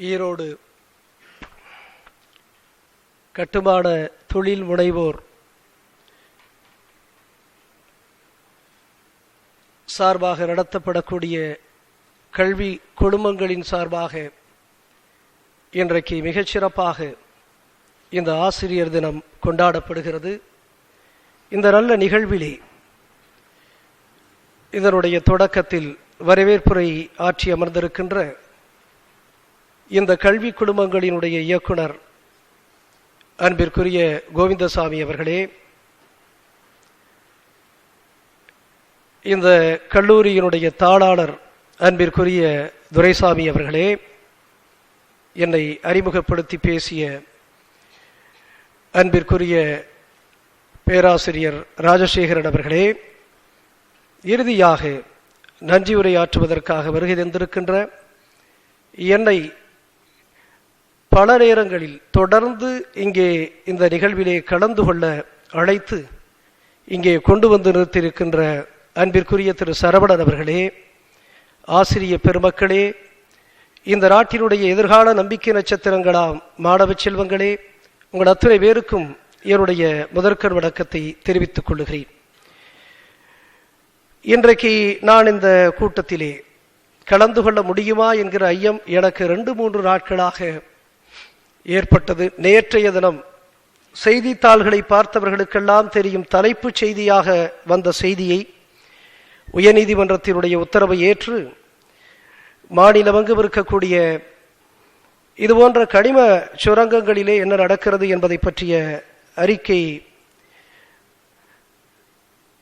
ஈரோடு கட்டுமான தொழில் முனைவோர் சார்பாக நடத்தப்படக்கூடிய கல்வி குழுமங்களின் சார்பாக இன்றைக்கு மிகச்சிறப்பாக இந்த ஆசிரியர் தினம் கொண்டாடப்படுகிறது. இந்த நல்ல நிகழ்விலே இதனுடைய தொடக்கத்தில் வரவேற்புரை ஆற்றி அமர்ந்திருக்கின்ற இந்த கல்வி குழுமங்களினுடைய இயக்குனர் அன்பிற்குரிய கோவிந்தசாமி அவர்களே, இந்த கல்லூரியினுடைய தாளாளர் அன்பிற்குரிய துரைசாமி அவர்களே, என்னை அறிமுகப்படுத்தி பேசிய அன்பிற்குரிய பேராசிரியர் ராஜசேகரன் அவர்களே, இறுதியாக நன்றி உரையாற்றுவதற்காக வருகை தந்திருக்கின்ற என்னை பல நேரங்களில் தொடர்ந்து இங்கே இந்த நிகழ்விலே கலந்து கொள்ள அழைத்து இங்கே கொண்டு வந்து நிறுத்தியிருக்கின்ற அன்பிற்குரிய திரு சரவணன் அவர்களே, ஆசிரிய பெருமக்களே, இந்த நாட்டினுடைய எதிர்கால நம்பிக்கை நட்சத்திரங்களாம் மாணவ செல்வங்களே, உங்கள் அத்தனை பேருக்கும் என்னுடைய முதற்கண் வணக்கத்தை தெரிவித்துக் கொள்ளுகிறேன். இன்றைக்கு நான் இந்த கூட்டத்திலே கலந்து கொள்ள முடியுமா என்கிற ஐயம் எனக்கு 2-3 நாட்களாக ஏற்பட்டது. நேற்றைய தினம் செய்தித்தாள்களை பார்த்தவர்களுக்கெல்லாம் தெரியும், தலைப்புச் செய்தியாக வந்த செய்தியை உயர்நீதிமன்றத்தினுடைய உத்தரவை ஏற்று மாநிலமெங்கும் இருக்கக்கூடிய இதுபோன்ற கனிம சுரங்கங்களிலே என்ன நடக்கிறது என்பதை பற்றிய அறிக்கை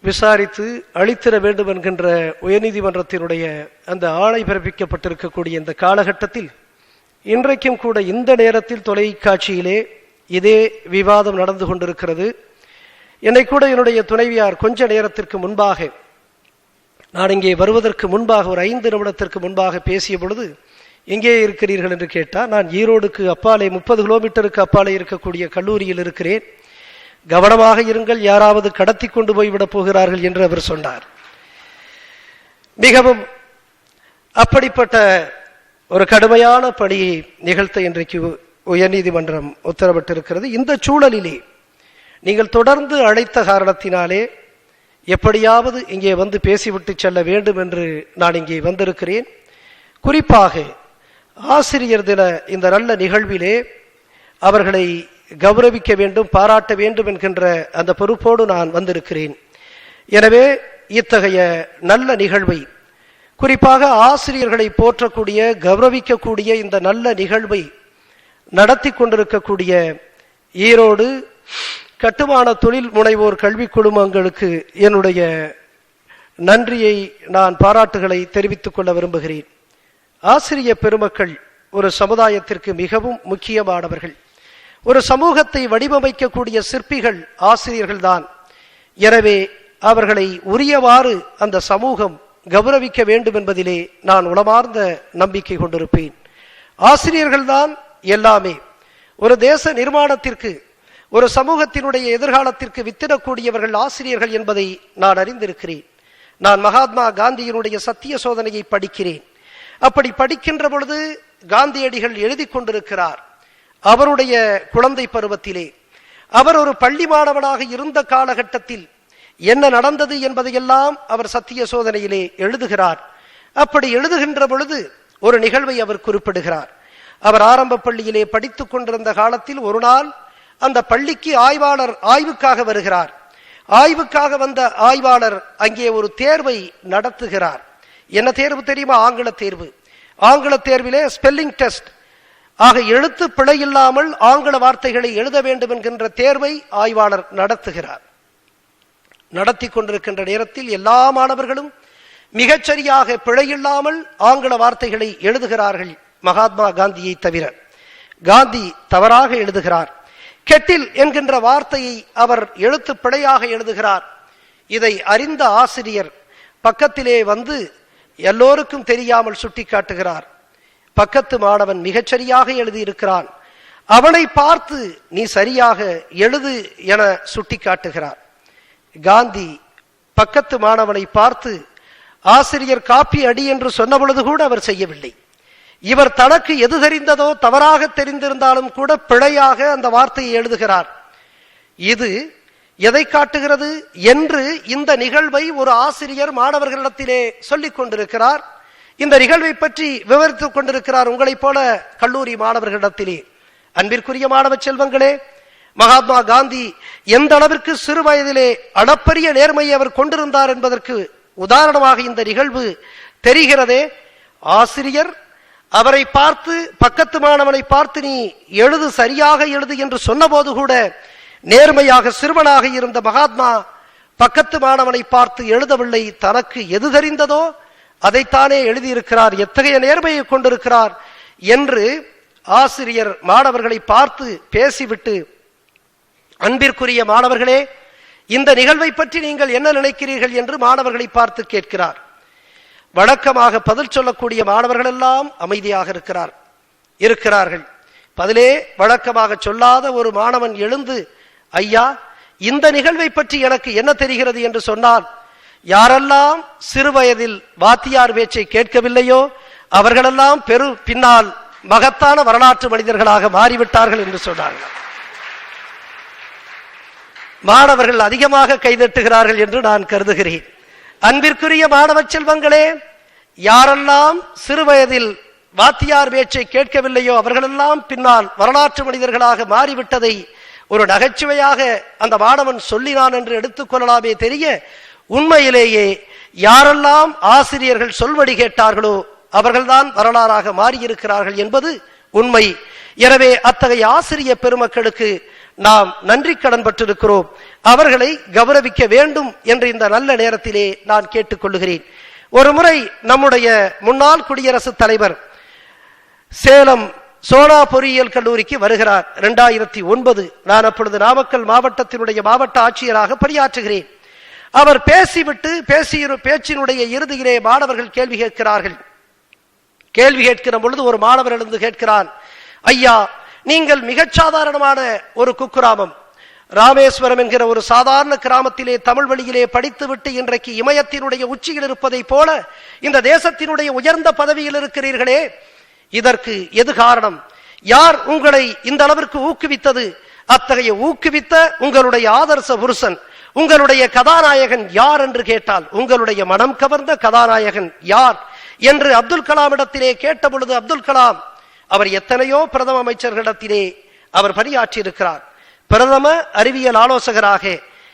விசாரித்து அளித்திட வேண்டும் என்கின்ற உயர்நீதிமன்றத்தினுடைய அந்த ஆணை பிறப்பிக்கப்பட்டிருக்கக்கூடிய இந்த காலகட்டத்தில் இன்றைக்கும் கூட இந்த நேரத்தில் தொலைக்காட்சியிலே இதே விவாதம் நடந்து கொண்டிருக்கிறது. என்னை கூட என்னுடைய துணைவியார் கொஞ்ச நேரத்திற்கு முன்பாக, நான் இங்கே வருவதற்கு முன்பாக ஒரு 5 நிமிடத்திற்கு முன்பாக பேசிய பொழுது, எங்கே இருக்கிறீர்கள் என்று கேட்டால், நான் ஈரோடுக்கு அப்பாலே 30 கிலோமீட்டருக்கு அப்பாலே இருக்கக்கூடிய கல்லூரியில் இருக்கிறேன், கவனமாக இருங்கள், யாராவது கடத்தி கொண்டு போய்விடப் போகிறார்கள் என்று அவர் சொன்னார். மிகவும் அப்படிப்பட்ட ஒரு கடுமையான பணியை நிகழ்த்த இன்றைக்கு உயர்நீதிமன்றம் உத்தரவிட்டிருக்கிறது. இந்த சூழலிலே நீங்கள் தொடர்ந்து அழைத்த காரணத்தினாலே எப்படியாவது இங்கே வந்து பேசிவிட்டு செல்ல வேண்டும் என்று நான் இங்கே வந்திருக்கிறேன். குறிப்பாக ஆசிரியர் தின இந்த நல்ல நிகழ்விலே அவர்களை கௌரவிக்க வேண்டும், பாராட்ட வேண்டும் என்கின்ற அந்த பொறுப்போடு நான் வந்திருக்கிறேன். எனவே இத்தகைய நல்ல நிகழ்வை, குறிப்பாக ஆசிரியர்களை போற்றக்கூடிய கௌரவிக்கக்கூடிய இந்த நல்ல நிகழ்வை நடத்தி கொண்டிருக்கக்கூடிய ஈரோடு கட்டுமான தொழில் முனைவோர் கல்வி குழுமங்களுக்கு என்னுடைய நன்றியை, நான் பாராட்டுகளை தெரிவித்துக் கொள்ள விரும்புகிறேன். ஆசிரிய பெருமக்கள் ஒரு சமுதாயத்திற்கு மிகவும் முக்கியமானவர்கள். ஒரு சமூகத்தை வடிவமைக்கக்கூடிய சிற்பிகள் ஆசிரியர்கள்தான். எனவே அவர்களை உரியவாறு அந்த சமூகம் கௌரவிக்க வேண்டும் என்பதிலே நான் உளமார்ந்த நம்பிக்கை கொண்டிருப்பேன். ஆசிரியர்கள்தான் எல்லாமே. ஒரு தேச நிர்மாணத்திற்கு, ஒரு சமூகத்தினுடைய எதிர்காலத்திற்கு வித்திடக்கூடியவர்கள் ஆசிரியர்கள் என்பதை நான் அறிந்திருக்கிறேன். நான் மகாத்மா காந்தியினுடைய சத்திய சோதனையை படிக்கிறேன். அப்படி படிக்கின்ற பொழுது காந்தியடிகள் எழுதி கொண்டிருக்கிறார், அவருடைய குழந்தை பருவத்திலே அவர் ஒரு பள்ளி மாணவனாக இருந்த காலகட்டத்தில் என்ன நடந்தது என்பதையெல்லாம் அவர் சத்திய சோதனையிலே எழுதுகிறார். அப்படி எழுதுகின்ற பொழுது ஒரு நிகழ்வை அவர் குறிப்பிடுகிறார். அவர் ஆரம்ப பள்ளியிலே படித்துக் கொண்டிருந்த காலத்தில் ஒரு நாள் அந்த பள்ளிக்கு ஆய்வாளர் ஆய்வுக்காக வருகிறார். ஆய்வுக்காக வந்த ஆய்வாளர் அங்கே ஒரு தேர்வை நடத்துகிறார். என்ன தேர்வு தெரியுமா? ஆங்கில தேர்வு. ஆங்கில தேர்விலே ஸ்பெல்லிங் டெஸ்ட் ஆக எழுத்து பிழை இல்லாமல் ஆங்கில வார்த்தைகளை எழுத வேண்டும் என்கின்ற தேர்வை ஆய்வாளர் நடத்துகிறார். நடத்தி கொண்டிருக்கின்ற நேரத்தில் எல்லா மாணவர்களும் மிகச்சரியாக பிழையில்லாமல் ஆங்கில வார்த்தைகளை எழுதுகிறார்கள், மகாத்மா காந்தியை தவிர. காந்தி தவறாக எழுதுகிறார். கெட்டில் என்கின்ற வார்த்தையை அவர் எழுத்து பிழையாக எழுதுகிறார். இதை அறிந்த ஆசிரியர் பக்கத்திலே வந்து எல்லோருக்கும் தெரியாமல் சுட்டி காட்டுகிறார். பக்கத்து மாணவன் மிகச்சரியாக எழுதியிருக்கிறான், அவனை பார்த்து நீ சரியாக எழுது என சுட்டி காட்டுகிறார். காந்தி பக்கத்து மாணவனை பார்த்து ஆசிரியர் காப்பி அடி என்று சொன்ன பொழுது கூட அவர் செய்யவில்லை. இவர் தனக்கு எது தெரிந்ததோ தவறாக தெரிந்திருந்தாலும் கூட பிழையாக அந்த வார்த்தையை எழுதுகிறார். இது எதை காட்டுகிறது என்று இந்த நிகழ்வை ஒரு ஆசிரியர் மாணவர்களிடத்திலே சொல்லிக் கொண்டிருக்கிறார். இந்த நிகழ்வை பற்றி விவரித்துக் கொண்டிருக்கிறார் உங்களைப் போல கல்லூரி மாணவர்களிடத்திலே. அன்பிற்குரிய மாணவ செல்வங்களே, மகாத்மா காந்தி எந்த அளவிற்கு சிறு வயதிலே அளப்பரிய நேர்மையை அவர் கொண்டிருந்தார் என்பதற்கு உதாரணமாக இந்த நிகழ்வு தெரிகிறதே. ஆசிரியர் அவரை பார்த்து, பக்கத்து மாணவனை பார்த்து நீ எழுது, சரியாக எழுது என்று சொன்னபோது கூட நேர்மையாக சிறுவனாக இருந்த மகாத்மா பக்கத்து மாணவனை பார்த்து எழுதவில்லை. தனக்கு எது தெரிந்ததோ அதைத்தானே எழுதியிருக்கிறார். எத்தகைய நேர்மையை கொண்டிருக்கிறார் என்று ஆசிரியர் மாணவர்களை பார்த்து பேசிவிட்டு, அன்பிற்குரிய மாணவர்களே, இந்த நிகழ்வை பற்றி நீங்கள் என்ன நினைக்கிறீர்கள் என்று மாணவர்களை பார்த்து கேட்கிறார். வழக்கமாக பதில் சொல்லக்கூடிய மாணவர்கள் எல்லாம் அமைதியாக இருக்கிறார்கள். பதிலே வழக்கமாக சொல்லாத ஒரு மாணவன் எழுந்து, ஐயா, இந்த நிகழ்வை பற்றி எனக்கு என்ன தெரிகிறது என்று சொன்னால், யாரெல்லாம் சிறு வயதில் வாத்தியார் பேச்சை கேட்கவில்லையோ அவர்களெல்லாம் பின்னால் மகத்தான வரலாற்று மனிதர்களாக மாறிவிட்டார்கள் என்று சொன்னார்கள். மாணவர்கள் அதிகமாக கைதட்டுகிறார்கள் என்று நான் கருதுகிறேன். அன்பிற்குரிய மாணவ செல்வங்களே, யாரெல்லாம் சிறு வயதில் வாத்தியார் பேச்சை கேட்கவில்லையோ அவர்களெல்லாம் பின்னால் வரலாற்று மனிதர்களாக மாறிவிட்டதை ஒரு நகைச்சுவையாக அந்த மாணவன் சொல்லினான் என்று எடுத்துக்கொள்ளலாமே தெரிய, உண்மையிலேயே யாரெல்லாம் ஆசிரியர்கள் சொல்வடி கேட்டார்களோ அவர்கள்தான் வரலாறாக மாறியிருக்கிறார்கள் என்பது உண்மை. எனவே அத்தகைய ஆசிரிய பெருமக்களுக்கு நாம் நன்றி கடன் பட்டிருக்கிறோம். அவர்களை கௌரவிக்க வேண்டும் என்று இந்த நல்ல நேரத்திலே நான் கேட்டுக்கொள்ளுகிறேன். ஒரு முறை நம்முடைய முன்னாள் குடியரசுத் தலைவர் சேலம் சோனா பொறியியல் கல்லூரிக்கு வருகிறார். 2009. நான் அப்பொழுது நாமக்கல் மாவட்டத்தினுடைய மாவட்ட ஆட்சியராக பணியாற்றுகிறேன். அவர் பேசிவிட்டு பேச்சினுடைய இறுதியிலே மாணவர்கள் கேள்வி கேட்கிறார்கள். கேள்வி கேட்கிற பொழுது ஒரு மாணவர் எழுந்து கேட்கிறான், ஐயா, நீங்கள் மிகச் சாதாரணமான ஒரு குக்கிராமம், ராமேஸ்வரம் என்கிற ஒரு சாதாரண கிராமத்திலே தமிழ் வழியிலே படித்துவிட்டு இன்றைக்கு இமயத்தினுடைய உச்சியில் இருப்பதை போல இந்த தேசத்தினுடைய உயர்ந்த பதவியில் இருக்கிறீர்களே, இதற்கு எது காரணம்? யார் உங்களை இந்த அளவிற்கு ஊக்குவித்தது? அத்தகைய ஊக்குவித்த உங்களுடைய ஆதர்ச புருஷன், உங்களுடைய கதாநாயகன் யார் என்று கேட்டால், உங்களுடைய மனம் கவர்ந்த கதாநாயகன் யார் என்று அப்துல் கலாமிடத்திலே கேட்ட பொழுது, அப்துல் கலாம் அவர் எத்தனையோ பிரதம அமைச்சர்களிடத்திலே அவர் பணியாற்றி இருக்கிறார். பிரதம அறிவியல் ஆலோசகராக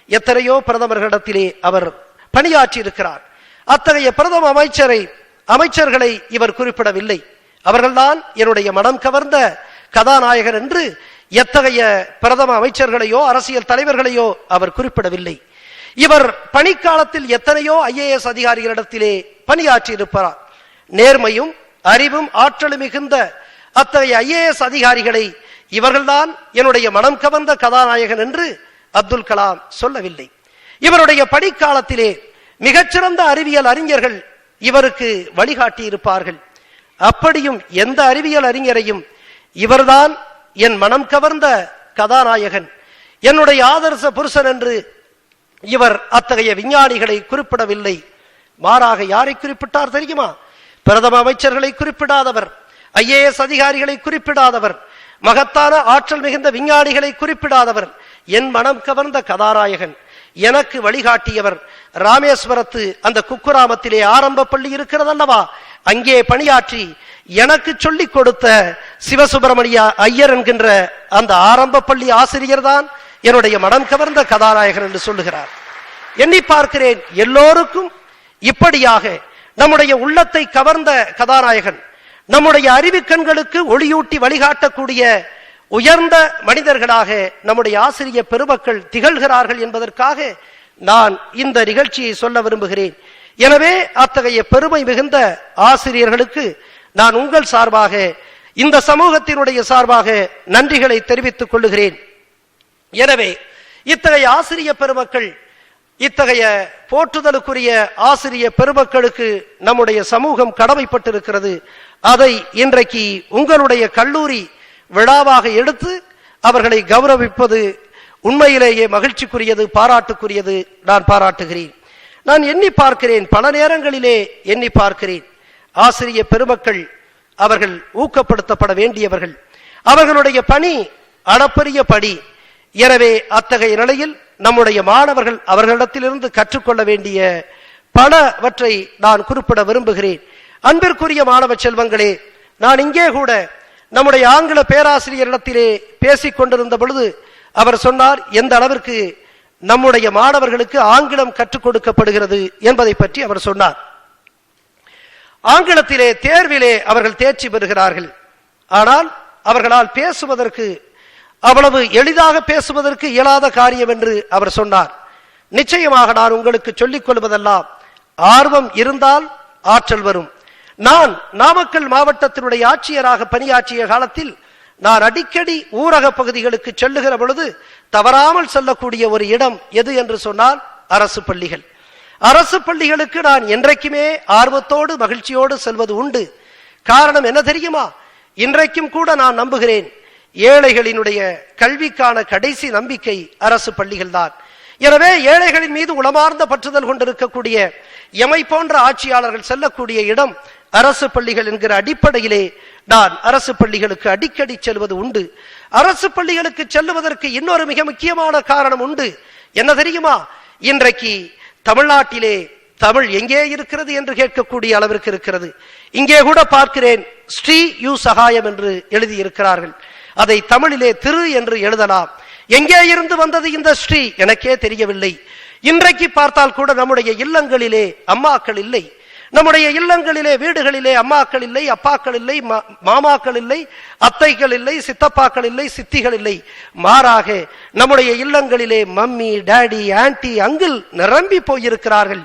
எத்தனையோ பிரதமர்களிடத்திலே அவர் பணியாற்றி இருக்கிறார். அத்தகைய பிரதம அமைச்சர்களை இவர் குறிப்பிடவில்லை. அவர்கள்தான் என்னுடைய மனம் கவர்ந்த கதாநாயகன் என்று எத்தகைய பிரதம அமைச்சர்களையோ அரசியல் தலைவர்களையோ அவர் குறிப்பிடவில்லை. இவர் பணிக்காலத்தில் எத்தனையோ IAS அதிகாரிகளிடத்திலே பணியாற்றி இருப்பார். நேர்மையும் அறிவும் ஆற்றலும் மிகுந்த அத்தகைய IAS அதிகாரிகளை இவர்கள்தான் என்னுடைய மனம் கவர்ந்த கதாநாயகன் என்று அப்துல் கலாம் சொல்லவில்லை. இவருடைய பணிக்காலத்திலே மிகச்சிறந்த அறிவியல் அறிஞர்கள் இவருக்கு வழிகாட்டி இருப்பார்கள். அப்படியும் எந்த அறிவியல் அறிஞரையும் இவர்தான் என் மனம் கவர்ந்த கதாநாயகன், என்னுடைய ஆதர்ச புருஷன் என்று இவர் அத்தகைய விஞ்ஞானிகளை குறிப்பிடவில்லை. மாறாக யாரை குறிப்பிட்டார் தெரியுமா? பிரதம அமைச்சர்களை குறிப்பிடாதவர், IAS அதிகாரிகளை குறிப்பிடாதவர், மகத்தான ஆற்றல் மிகுந்த விஞ்ஞானிகளை குறிப்பிடாதவர், என் மனம் கவர்ந்த கதாநாயகன், எனக்கு வழிகாட்டியவர், ராமேஸ்வரத்து அந்த குக்கிராமத்திலே ஆரம்ப பள்ளி இருக்கிறது அல்லவா, அங்கே பணியாற்றி எனக்கு சொல்லிக் கொடுத்த சிவசுப்பிரமணிய ஐயர் என்கின்ற அந்த ஆரம்ப பள்ளி ஆசிரியர் தான் என்னுடைய மனம் கவர்ந்த கதாநாயகன் என்று சொல்லுகிறார். எண்ணி பார்க்கிறேன், எல்லோருக்கும் இப்படியாக நம்முடைய உள்ளத்தை கவர்ந்த கதாநாயகன், நம்முடைய அறிவு கண்களுக்கு ஒளியூட்டி வழிகாட்டக்கூடிய உயர்ந்த மனிதர்களாக நம்முடைய ஆசிரிய பெருமக்கள் திகழ்கிறார்கள் என்பதற்காக நான் இந்த நிகழ்ச்சியை சொல்ல விரும்புகிறேன். எனவே அத்தகைய பெருமை மிகுந்த ஆசிரியர்களுக்கு நான் உங்கள் சார்பாக, இந்த சமூகத்தினுடைய சார்பாக நன்றிகளை தெரிவித்துக் கொள்ளுகிறேன். எனவே இத்தகைய ஆசிரிய பெருமக்கள், இத்தகைய போற்றுதலுக்குரிய ஆசிரிய பெருமக்களுக்கு நம்முடைய சமூகம் கடமைப்பட்டிருக்கிறது. அதை இன்றைக்கு உங்களுடைய கல்லூரி விழாவாக எடுத்து அவர்களை கௌரவிப்பது உண்மையிலேயே மகிழ்ச்சிக்குரியது, பாராட்டுக்குரியது. நான் பாராட்டுகிறேன். நான் எண்ணி பார்க்கிறேன், பல நேரங்களிலே எண்ணி பார்க்கிறேன், ஆசிரிய பெருமக்கள் அவர்கள் ஊக்கப்படுத்தப்பட வேண்டியவர்கள். அவர்களுடைய பணி அளப்பரிய பணி. எனவே அத்தகைய நிலையில் நம்முடைய மாணவர்கள் அவர்களிடத்திலிருந்து கற்றுக்கொள்ள வேண்டிய பலவற்றை நான் குறிப்பிட விரும்புகிறேன். அன்பிற்குரிய மாணவ செல்வங்களே, நான் இங்கே கூட நம்முடைய ஆங்கில பேராசிரியரிடத்திலே பேசிக் கொண்டிருந்த பொழுது அவர் சொன்னார், எந்த அளவிற்கு நம்முடைய மாணவர்களுக்கு ஆங்கிலம் கற்றுக் கொடுக்கப்படுகிறது என்பதை பற்றி அவர் சொன்னார். ஆங்கிலத்திலே தேர்விலே அவர்கள் தேர்ச்சி பெறுகிறார்கள். ஆனால் அவர்களால் பேசுவதற்கு அவ்வளவு எளிதாக பேசுவதற்கு இயலாத காரியம் என்று அவர் சொன்னார். நிச்சயமாக நான் உங்களுக்கு சொல்லிக் கொள்வதெல்லாம், ஆர்வம் இருந்தால் ஆற்றல் வரும். நான் நாமக்கல் மாவட்டத்தினுடைய ஆட்சியராக பணியாற்றிய காலத்தில் நான் அடிக்கடி ஊரக பகுதிகளுக்கு செல்லுகிற பொழுது தவறாமல் செல்லக்கூடிய ஒரு இடம் எது என்று சொன்னால் அரசு பள்ளிகள். அரசு பள்ளிகளுக்கு நான் என்றைக்குமே ஆர்வத்தோடு மகிழ்ச்சியோடு செல்வது உண்டு. காரணம் என்ன தெரியுமா? இன்றைக்கும் கூட நான் நம்புகிறேன், ஏழைகளினுடைய கல்விக்கான கடைசி நம்பிக்கை அரசு பள்ளிகள் தான். எனவே ஏழைகளின் மீது உளமார்ந்த பற்றுதல் கொண்டிருக்கக்கூடிய எமை போன்ற ஆட்சியாளர்கள் செல்லக்கூடிய இடம் அரசு பள்ளிகள் என்கிற அடிப்படையிலே நான் அரசு பள்ளிகளுக்கு அடிக்கடி செல்வது உண்டு. அரசு பள்ளிகளுக்கு செல்லுவதற்கு இன்னொரு மிக முக்கியமான காரணம் உண்டு. என்ன தெரியுமா? இன்றைக்கு தமிழ்நாட்டிலே தமிழ் எங்கே இருக்கிறது என்று கேட்கக்கூடிய அளவிற்கு இருக்கிறது. இங்கே கூட பார்க்கிறேன், ஸ்ரீ யு சகாயம் என்று எழுதியிருக்கிறார்கள். அதை தமிழிலே திரு என்று எழுதலாம். எங்கே இருந்து வந்தது இந்த ஸ்ரீ எனக்கே தெரியவில்லை. இன்றைக்கு பார்த்தால் கூட நம்முடைய இல்லங்களிலே அம்மாக்கள் இல்லை. நம்முடைய இல்லங்களிலே வீடுகளிலே அம்மாக்கள் இல்லை, அப்பாக்கள் இல்லை, மாமாக்கள் இல்லை, அத்தைகள் இல்லை, சித்தப்பாக்கள் இல்லை, சித்திகள் இல்லை. மாறாக நம்முடைய இல்லங்களிலே மம்மி, டாடி, ஆன்டி, அங்கிள் நிரம்பி போயிருக்கிறார்கள்.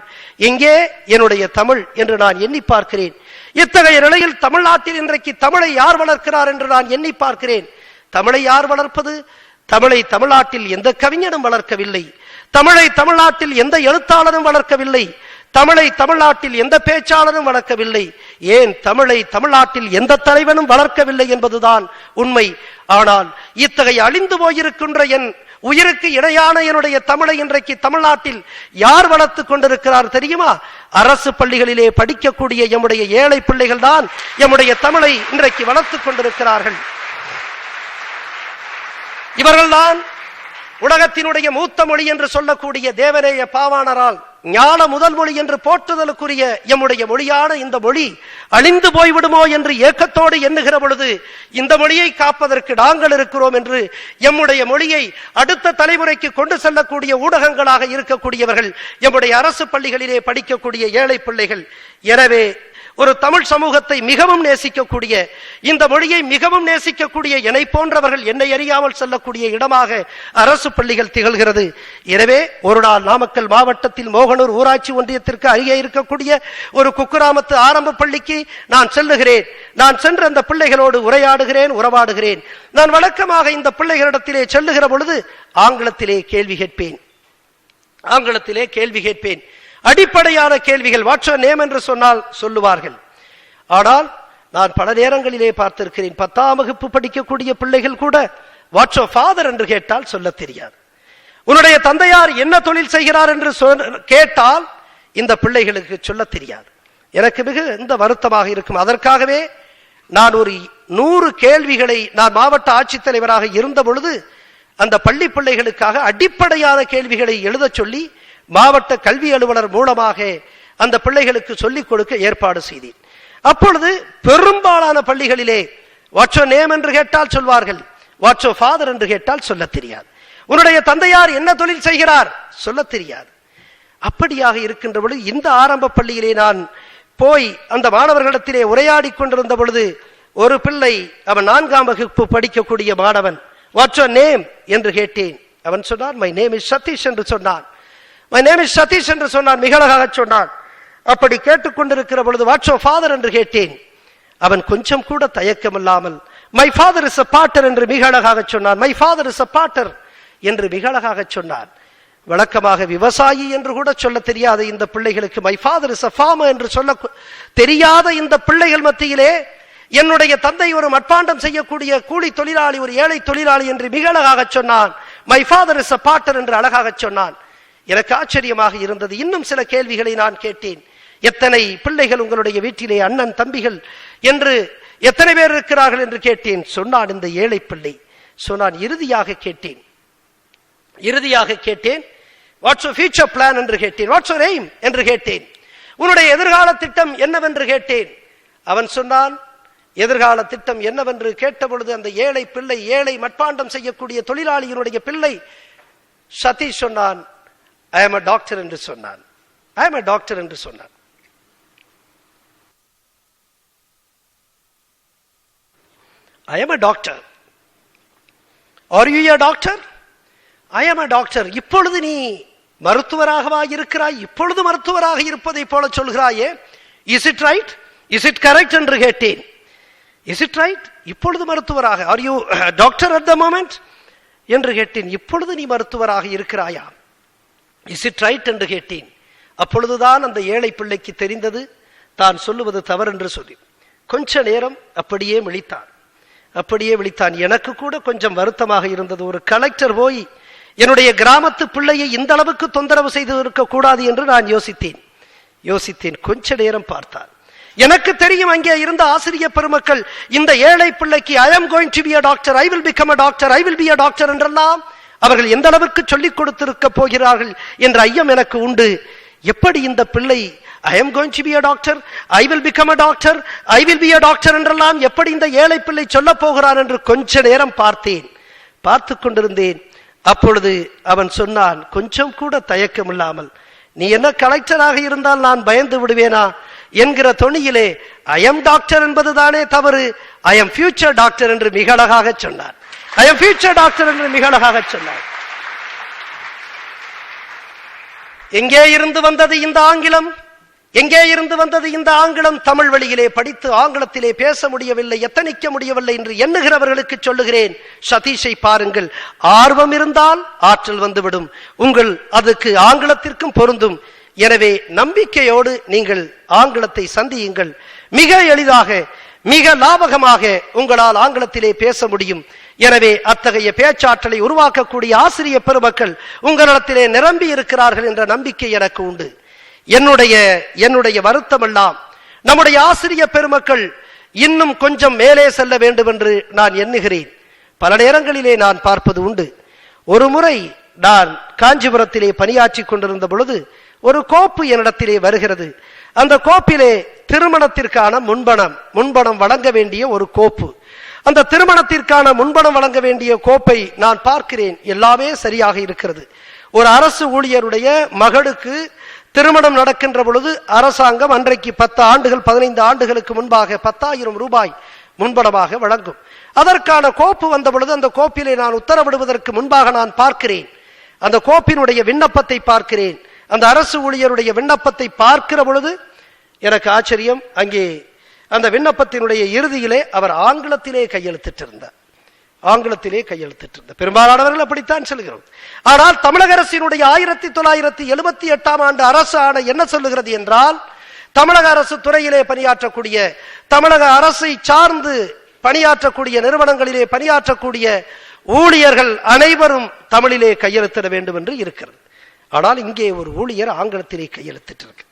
எங்கே என்னுடைய தமிழ் என்று நான் எண்ணி பார்க்கிறேன். இத்தகைய நிலையில் தமிழ்நாட்டில் இன்றைக்கு தமிழை யார் வளர்க்கிறார் என்று நான் எண்ணி பார்க்கிறேன். தமிழை யார் வளர்ப்பது? தமிழை தமிழ்நாட்டில் எந்த கவிஞனும் வளர்க்கவில்லை. தமிழை தமிழ்நாட்டில் எந்த எழுத்தாளரும் வளர்க்கவில்லை. தமிழை தமிழ்நாட்டில் எந்த பேச்சாளரும் வளர்க்கவில்லை. ஏன் தமிழை தமிழ்நாட்டில் எந்த தலைவனும் வளர்க்கவில்லை என்பதுதான் உண்மை. ஆனால் இத்தகைய அழிந்து போயிருக்கின்ற என் உயிருக்கு இணையான என்னுடைய தமிழை இன்றைக்கு தமிழ்நாட்டில் யார் வளர்த்துக் கொண்டிருக்கிறார் தெரியுமா? அரசு பள்ளிகளிலே படிக்கக்கூடிய எம்முடைய ஏழை பிள்ளைகள் தான் எம்முடைய தமிழை இன்றைக்கு வளர்த்துக் கொண்டிருக்கிறார்கள். இவர்கள்தான் உலகத்தினுடைய மூத்த மொழி என்று சொல்லக்கூடிய தேவநேய பாவாணரால் ஞான முதல் மொழி என்று போற்றுதலுக்குரிய எம்முடைய மொழியான இந்த மொழி அழிந்து போய்விடுமோ என்று ஏக்கத்தோடு எண்ணுகிற பொழுது இந்த மொழியை காப்பதற்கு நாங்கள் இருக்கிறோம் என்று எம்முடைய மொழியை அடுத்த தலைமுறைக்கு கொண்டு செல்லக்கூடிய ஊடகங்களாக இருக்கக்கூடியவர்கள் எம்முடைய அரசு பள்ளிகளிலே படிக்கக்கூடிய ஏழை பிள்ளைகள். எனவே ஒரு தமிழ் சமூகத்தை மிகவும் நேசிக்கக்கூடிய, இந்த மொழியை மிகவும் நேசிக்கக்கூடிய என்னை போன்றவர்கள் என்னை அறியாமல் செல்லக்கூடிய இடமாக அரசு பள்ளிகள் திகழ்கிறது. எனவே ஒரு நாள் நாமக்கல் மாவட்டத்தில் மோகனூர் ஊராட்சி ஒன்றியத்திற்கு அருகே இருக்கக்கூடிய ஒரு குக்கிராமத்து ஆரம்ப பள்ளிக்கு நான் செல்லுகிறேன். நான் சென்று அந்த பிள்ளைகளோடு உரையாடுகிறேன், உறவாடுகிறேன். நான் வழக்கமாக இந்த பிள்ளைகளிடத்திலே செல்லுகிற பொழுது ஆங்கிலத்திலே கேள்வி கேட்பேன். அடிப்படையான கேள்விகள். வாட்ஸ் யுவர் நேம் என்று சொன்னால் சொல்லுவார்கள். ஆனால் நான் பல நேரங்களிலே பார்த்திருக்கிறேன், 10ஆம் வகுப்பு படிக்கக்கூடிய பிள்ளைகள் கூட வாட்ஸ் யுவர் ஃபாதர் என்று கேட்டால் சொல்ல தெரியாது. உன்னுடைய தந்தையார் என்ன தொழில் செய்கிறார் என்று கேட்டால் இந்த பிள்ளைகளுக்கு சொல்ல தெரியாது. எனக்கு மிகுந்த வருத்தமாக இருக்கும். அதற்காகவே நான் ஒரு 100 கேள்விகளை நான் மாவட்ட ஆட்சித்தலைவராக இருந்த பொழுது அந்த பள்ளி பிள்ளைகளுக்காக அடிப்படையான கேள்விகளை எழுத சொல்லி மாவட்ட கல்வி அலுவலர் மூலமாக அந்த பிள்ளைகளுக்கு சொல்லிக் கொடுக்க ஏற்பாடு செய்தேன். அப்பொழுது பெரும்பாலான பள்ளிகளிலே வாட்ஸ் யுவர் நேம் என்று கேட்டால் சொல்வார்கள், வாட்ஸ் யுவர் ஃபாதர் என்று கேட்டால் சொல்ல தெரியாது. உன்னுடைய தந்தையார் என்ன தொழில் செய்கிறார் சொல்ல தெரியாது. அப்படியாக இருக்கின்ற பொழுது இந்த ஆரம்ப பள்ளியிலே நான் போய் அந்த மாணவர்களிடத்திலே உரையாடி கொண்டிருந்த பொழுது ஒரு பிள்ளை, அவன் 4ஆம் வகுப்பு படிக்கக்கூடிய மாணவன், வாட்ஸ் யுவர் நேம் என்று கேட்டேன். அவன் சொன்னான், மை நேம் இஸ் சதீஷ் என்று சொன்னான். மை நேம் இஸ் சதீஷ் என்று சொன்னான், மிக அழகாக சொன்னான். அப்படி கேட்டுக்கொண்டிருக்கிற பொழுது வாட்ஸ் யுவர் ஃபாதர் என்று கேட்டேன். அவன் கொஞ்சம் கூட தயக்கம் இல்லாமல் my father is a Potter என்று மிக அழகாக சொன்னான். My father is a Potter என்று மிக அழகாக சொன்னான். வழக்கமாக விவசாயி என்று கூட சொல்ல தெரியாத இந்த பிள்ளைகளுக்கு my father is a farmer என்று சொல்ல தெரியாத இந்த பிள்ளைகள் மத்தியிலே என்னுடைய தந்தை ஒரு மட்பாண்டம் செய்யக்கூடிய கூலி தொழிலாளி, ஒரு ஏழை தொழிலாளி என்று மிக அழகாக சொன்னான். My father is a Potter என்று அழகாக சொன்னான். எனக்கு ஆச்சரியமாக இருந்தது. இன்னும் சில கேள்விகளை நான் கேட்டேன். எத்தனை பிள்ளைகள் உங்களுடைய வீட்டிலே, அண்ணன் தம்பிகள் என்று எத்தனை பேர் இருக்கிறார்கள் என்று கேட்டேன். சொன்னான் இந்த ஏழை பிள்ளை. சொன்னான், இறுதியாக கேட்டேன் வாட்ஸ் யுவர் ஃபியூச்சர் பிளான் என்று கேட்டேன். வாட்ஸ் யுவர் எய்ம் என்று கேட்டேன். உன்னுடைய எதிர்கால திட்டம் என்னவென்று கேட்டேன். அவன் சொன்னான், எதிர்கால திட்டம் என்னவென்று கேட்டபொழுது அந்த ஏழை பிள்ளை, ஏழை மட்பாண்டம் செய்யக்கூடிய தொழிலாளியினுடைய பிள்ளை சதீஷ் சொன்னான், ஐ அம் a டாக்டர் என்று சொன்னான். ஐ அம் a டாக்டர் என்று சொன்னான். I am a doctor. Are you a doctor? I am a doctor. இப்பொழுது நீ மருத்துவராகவா இருக்கிறாய்? இப்பொழுது மருத்துவராக இருப்பதை போல சொல்கிறாயே. Is it right? Is it correct என்று கேட்டேன். Is it right? இப்பொழுது மருத்துவராக, are you a doctor at the moment என்று கேட்டேன். இப்பொழுது நீ மருத்துவராக இருக்கிறாயா? Is it right என்று கேட்டேன். அப்பொழுதுதான் அந்த ஏழை பிள்ளைக்கு தெரிந்தது தான் சொல்லுவது தவறு என்று சொல்லி கொஞ்ச நேரம் அப்படியே விழித்தான். எனக்கு கூட கொஞ்சம் வருத்தமாக இருந்தது. ஒரு கலெக்டர் போய் என்னுடைய கிராமத்து பிள்ளையை இந்த அளவுக்கு தொந்தரவு செய்து இருக்க கூடாது என்று நான் யோசித்தேன். கொஞ்ச நேரம் பார்த்தார். எனக்கு தெரியும் அங்கே இருந்த ஆசிரியர் பெருமக்கள் இந்த ஏழை பிள்ளைக்கு I am going to be a doctor, I will become a doctor, I will be a doctor என்றெல்லாம் அவர்கள் எந்த அளவுக்கு சொல்லிக் கொடுத்திருக்க போகிறார்கள் என்ற ஐயம் எனக்கு உண்டு. எப்படி இந்த பிள்ளை I am going to be a doctor, I will become a doctor, I will be a doctor என்றெல்லாம் எப்படி இந்த ஏழை பிள்ளை சொல்ல போகிறான் என்று கொஞ்ச நேரம் பார்த்து கொண்டிருந்தேன். அப்பொழுது அவன் சொன்னான், கொஞ்சம் கூட தயக்கம் இல்லாமல், நீ என்ன கலெக்டராக இருந்தால் நான் பயந்து விடுவேனா என்கிற தொனியிலே I am டாக்டர் என்பதுதானே தவறு, I am future டாக்டர் என்று மிக அழகாக சொன்னார். I am future டாக்டர் என்று மிக அழகாக சொன்னார். எங்கே இருந்து வந்தது இந்த ஆங்கிலம்? தமிழ் வழியிலே படித்து ஆங்கிலத்திலே பேச முடியவில்லை, எத்தனிக்க முடியவில்லை என்று எண்ணுகிறவர்களுக்கு சொல்லுகிறேன், சதீஷை பாருங்கள். ஆர்வம் இருந்தால் ஆற்றல் வந்துவிடும். அதுக்கு ஆங்கிலத்திற்கும் பொருந்தும். எனவே நம்பிக்கையோடு நீங்கள் ஆங்கிலத்தை சந்தியுங்கள். மிக எளிதாக, மிக லாபகமாக உங்களால் ஆங்கிலத்திலே பேச முடியும். எனவே அத்தகைய பேச்சாற்றலை உருவாக்கக்கூடிய ஆசிரியர் பெருமக்கள் உங்களிடத்திலே நிரம்பி இருக்கிறார்கள் என்ற நம்பிக்கை எனக்கு உண்டு. என்னுடைய வருத்தம் எல்லாம் நம்முடைய ஆசிரியர் பெருமக்கள் இன்னும் கொஞ்சம் மேலே செல்ல வேண்டும் என்று நான் எண்ணுகிறேன். பல நேரங்களிலே நான் பார்ப்பது உண்டு. ஒரு முறை நான் காஞ்சிபுரத்திலே பணியாற்றி கொண்டிருந்த பொழுது ஒரு கோப்பு என்னிடத்திலே வருகிறது. அந்த கோப்பிலே திருமணத்திற்கான முன்பணம் வழங்க வேண்டிய ஒரு கோப்பு. அந்த திருமணத்திற்கான முன்பணம் வழங்க வேண்டிய கோப்பை நான் பார்க்கிறேன். எல்லாமே சரியாக இருக்கிறது. ஒரு அரசு ஊழியருடைய மகளுக்கு திருமணம் நடக்கின்ற பொழுது அரசாங்கம் அன்றைக்கு 10 ஆண்டுகள் 15 ஆண்டுகளுக்கு முன்பாக 10,000 ரூபாய் முன்பணமாக வழங்கும். அதற்கான கோப்பு வந்த பொழுது அந்த கோப்பிலே நான் உத்தரவிடுவதற்கு முன்பாக நான் பார்க்கிறேன், அந்த கோப்பினுடைய விண்ணப்பத்தை பார்க்கிறேன். அந்த அரசு ஊழியருடைய விண்ணப்பத்தை பார்க்கிற பொழுது எனக்கு ஆச்சரியம். அங்கே அந்த விண்ணப்பத்தினுடைய இறுதியிலே அவர் ஆங்கிலத்திலே கையெழுத்திட்டிருந்தார். பெரும்பாலானவர்கள் அப்படித்தான் சொல்கிறோம். ஆனால் தமிழக அரசினுடைய 1978ஆம் ஆண்டு அரசு ஆணை என்ன சொல்லுகிறது என்றால், தமிழக அரசு துறையிலே பணியாற்றக்கூடிய, தமிழக அரசை சார்ந்து பணியாற்றக்கூடிய நிறுவனங்களிலே பணியாற்றக்கூடிய ஊழியர்கள் அனைவரும் தமிழிலே கையெழுத்திட வேண்டும் என்று இருக்கிறது. ஆனால் இங்கே ஒரு ஊழியர் ஆங்கிலத்திலே கையெழுத்திட்டிருக்கு.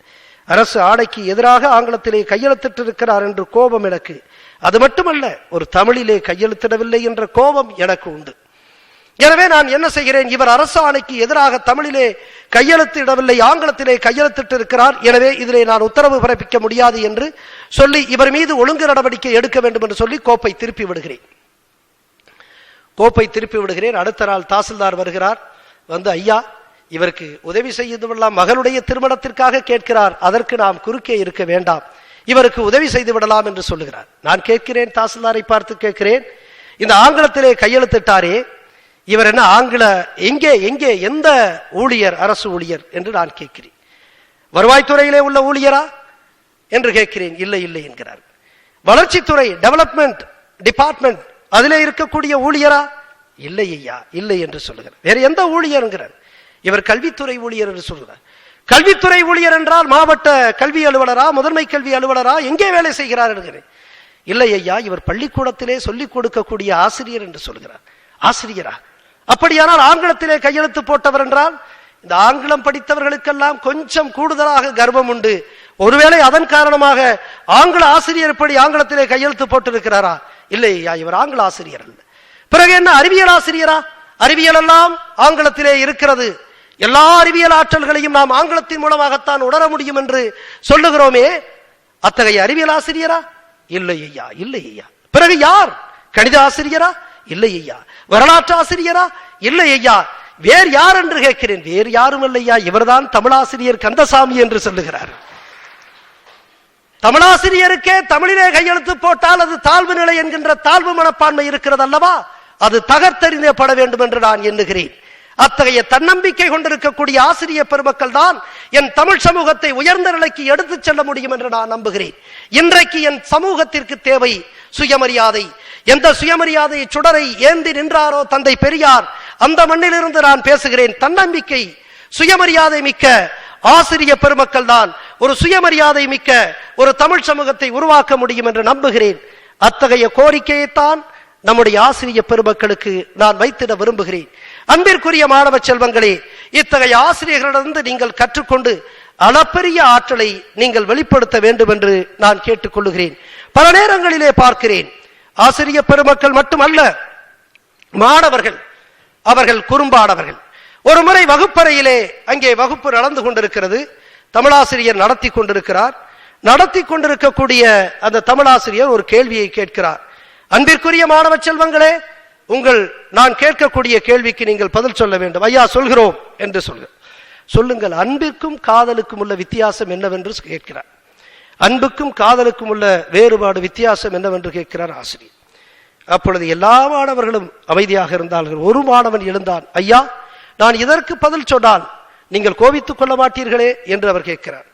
அரசு ஆணைக்கு எதிராக ஆங்கிலத்திலே கையெழுத்திட்டிருக்கிறார் என்று கோபம் எனக்கு. அது மட்டுமல்ல, ஒரு தமிழிலே கையெழுத்திடவில்லை என்ற கோபம் எனக்கு உண்டு. எனவே நான் என்ன செய்கிறேன், இவர் அரசு ஆணைக்கு எதிராக தமிழிலே கையெழுத்திடவில்லை, ஆங்கிலத்திலே கையெழுத்திட்டிருக்கிறார், எனவே இதிலே நான் உத்தரவு பிறப்பிக்க முடியாது என்று சொல்லி இவர் மீது ஒழுங்கு நடவடிக்கை எடுக்க வேண்டும் என்று சொல்லி கோப்பை திருப்பி விடுகிறேன். அடுத்த நாள் தாசில்தார் வருகிறார். வந்து, ஐயா, இவருக்கு உதவி செய்துவிடலாம், மகளுடைய திருமணத்திற்காக கேட்கிறார், அதற்கு நாம் குறுக்கே இருக்க வேண்டாம், இவருக்கு உதவி செய்து விடலாம் என்று சொல்லுகிறார். நான் கேட்கிறேன், தாசில்தாரை பார்த்து கேட்கிறேன், இந்த ஆங்கிலத்திலே கையெழுத்திட்டாரே, இவர் என்ன எங்கே எந்த ஊழியர், அரசு ஊழியர் என்று நான் கேட்கிறேன். வருவாய்த்துறையிலே உள்ள ஊழியரா என்று கேட்கிறேன். இல்லை என்கிறார். வளர்ச்சித்துறை, டெவலப்மெண்ட் டிபார்ட்மெண்ட், அதிலே இருக்கக்கூடிய ஊழியரா? இல்லை ஐயா, இல்லை என்று சொல்லுகிறார். வேற எந்த ஊழியர் என்கிறார். இவர் கல்வித்துறை ஊழியர் என்று சொல்கிறார். கல்வித்துறை ஊழியர் என்றால் மாவட்ட கல்வி அலுவலரா, முதன்மை கல்வி அலுவலரா, எங்கே வேலை செய்கிறார் என்கிறேன். இல்லை ஐயா, இவர் பள்ளிக்கூடத்திலே சொல்லிக் கொடுக்கக்கூடிய ஆசிரியர் என்று சொல்கிறார். ஆசிரியரா? அப்படியானால் ஆங்கிலத்திலே கையெழுத்து போட்டவர் என்றால், இந்த ஆங்கிலம் படித்தவர்களுக்கெல்லாம் கொஞ்சம் கூடுதலாக கர்வம் உண்டு. ஒருவேளை அதன் காரணமாக ஆங்கில ஆசிரியர் எப்படி ஆங்கிலத்திலே கையெழுத்து போட்டிருக்கிறாரா? இல்லை ஐயா, இவர் ஆங்கில ஆசிரியர் அல்ல. பிறகு என்ன, அறிவியல் ஆசிரியரா? அறிவியல் எல்லாம் ஆங்கிலத்திலே இருக்கிறது, எல்லா அறிவியல் ஆற்றல்களையும் நாம் ஆங்கிலத்தின் மூலமாகத்தான் உணர முடியும் என்று சொல்லுகிறோமே, அத்தகைய அறிவியல் ஆசிரியரா? இல்லை ஐயா, இல்லை ஐயா. பிறகு யார்? கணித ஆசிரியரா? இல்லை ஐயா. வரலாற்று ஆசிரியரா? இல்லை ஐயா. வேறு யார் என்று கேட்கிறேன். வேறு யாரும் இல்லையா, இவர்தான் தமிழாசிரியர் கந்தசாமி என்று சொல்லுகிறார். தமிழாசிரியருக்கே தமிழிலே கையெழுத்து போட்டால் அது தாழ்வு நிலை என்கின்ற தாழ்வு மனப்பான்மை இருக்கிறது அல்லவா? அது தகர்த்தெறியப்பட வேண்டும் என்று நான் எண்ணுகிறேன். அத்தகைய தன்னம்பிக்கை கொண்டிருக்கக்கூடிய ஆசிரியர் பெருமக்கள் தான் என் தமிழ் சமூகத்தை உயர்ந்த நிலைக்கு எடுத்துச் செல்ல முடியும் என்று நான் நம்புகிறேன். இன்றைக்கு என் சமூகத்திற்கு தேவை சுயமரியாதை. எந்த சுயமரியாதை சுடரை ஏந்தி நின்றாரோ தந்தை பெரியார், அந்த மண்ணிலிருந்து நான் பேசுகிறேன். தன்னம்பிக்கை, சுயமரியாதை மிக்க ஆசிரியர் பெருமக்கள் தான் ஒரு சுயமரியாதை மிக்க ஒரு தமிழ் சமூகத்தை உருவாக்க முடியும் என்று நம்புகிறேன். அத்தகைய கோரிக்கையைத்தான் நம்முடைய ஆசிரியர் பெருமக்களுக்கு நான் வைத்திட விரும்புகிறேன். அன்பிற்குரிய மாணவ செல்வங்களே, இத்தகைய ஆசிரியர்களிடமிருந்து நீங்கள் கற்றுக்கொண்டு அளப்பரிய ஆற்றலை நீங்கள் வெளிப்படுத்த வேண்டும் என்று நான் கேட்டுக்கொள்ளுகிறேன். பல நேரங்களிலே பார்க்கிறேன், ஆசிரியர் பெருமக்கள் மட்டுமல்ல, மாணவர்கள், அவர்கள் குறும்பானவர்கள். ஒரு முறை வகுப்பறையிலே அங்கே வகுப்பு நடந்து கொண்டிருக்கிறது, தமிழாசிரியர் நடத்தி கொண்டிருக்கிறார். நடத்தி கொண்டிருக்கக்கூடிய அந்த தமிழாசிரியர் ஒரு கேள்வியை கேட்கிறார். அன்பிற்குரிய மாணவ செல்வங்களே, நான் கேட்கக்கூடிய கேள்விக்கு நீங்கள் பதில் சொல்ல வேண்டும். ஐயா சொல்கிறோம் என்று சொல்லுங்கள். அன்பிற்கும் காதலுக்கும் உள்ள வித்தியாசம் என்னவென்று கேட்கிறார். அன்புக்கும் காதலுக்கும் உள்ள வேறுபாடு, வித்தியாசம் என்னவென்று கேட்கிறார் ஆசிரியர். அப்பொழுது எல்லா மாணவர்களும் அமைதியாக இருந்தார்கள். ஒரு மாணவன் எழுந்தான். ஐயா, நான் இதற்கு பதில் சொன்னால் நீங்கள் கோபித்துக் கொள்ள மாட்டீர்களே என்று அவர் கேட்கிறார்.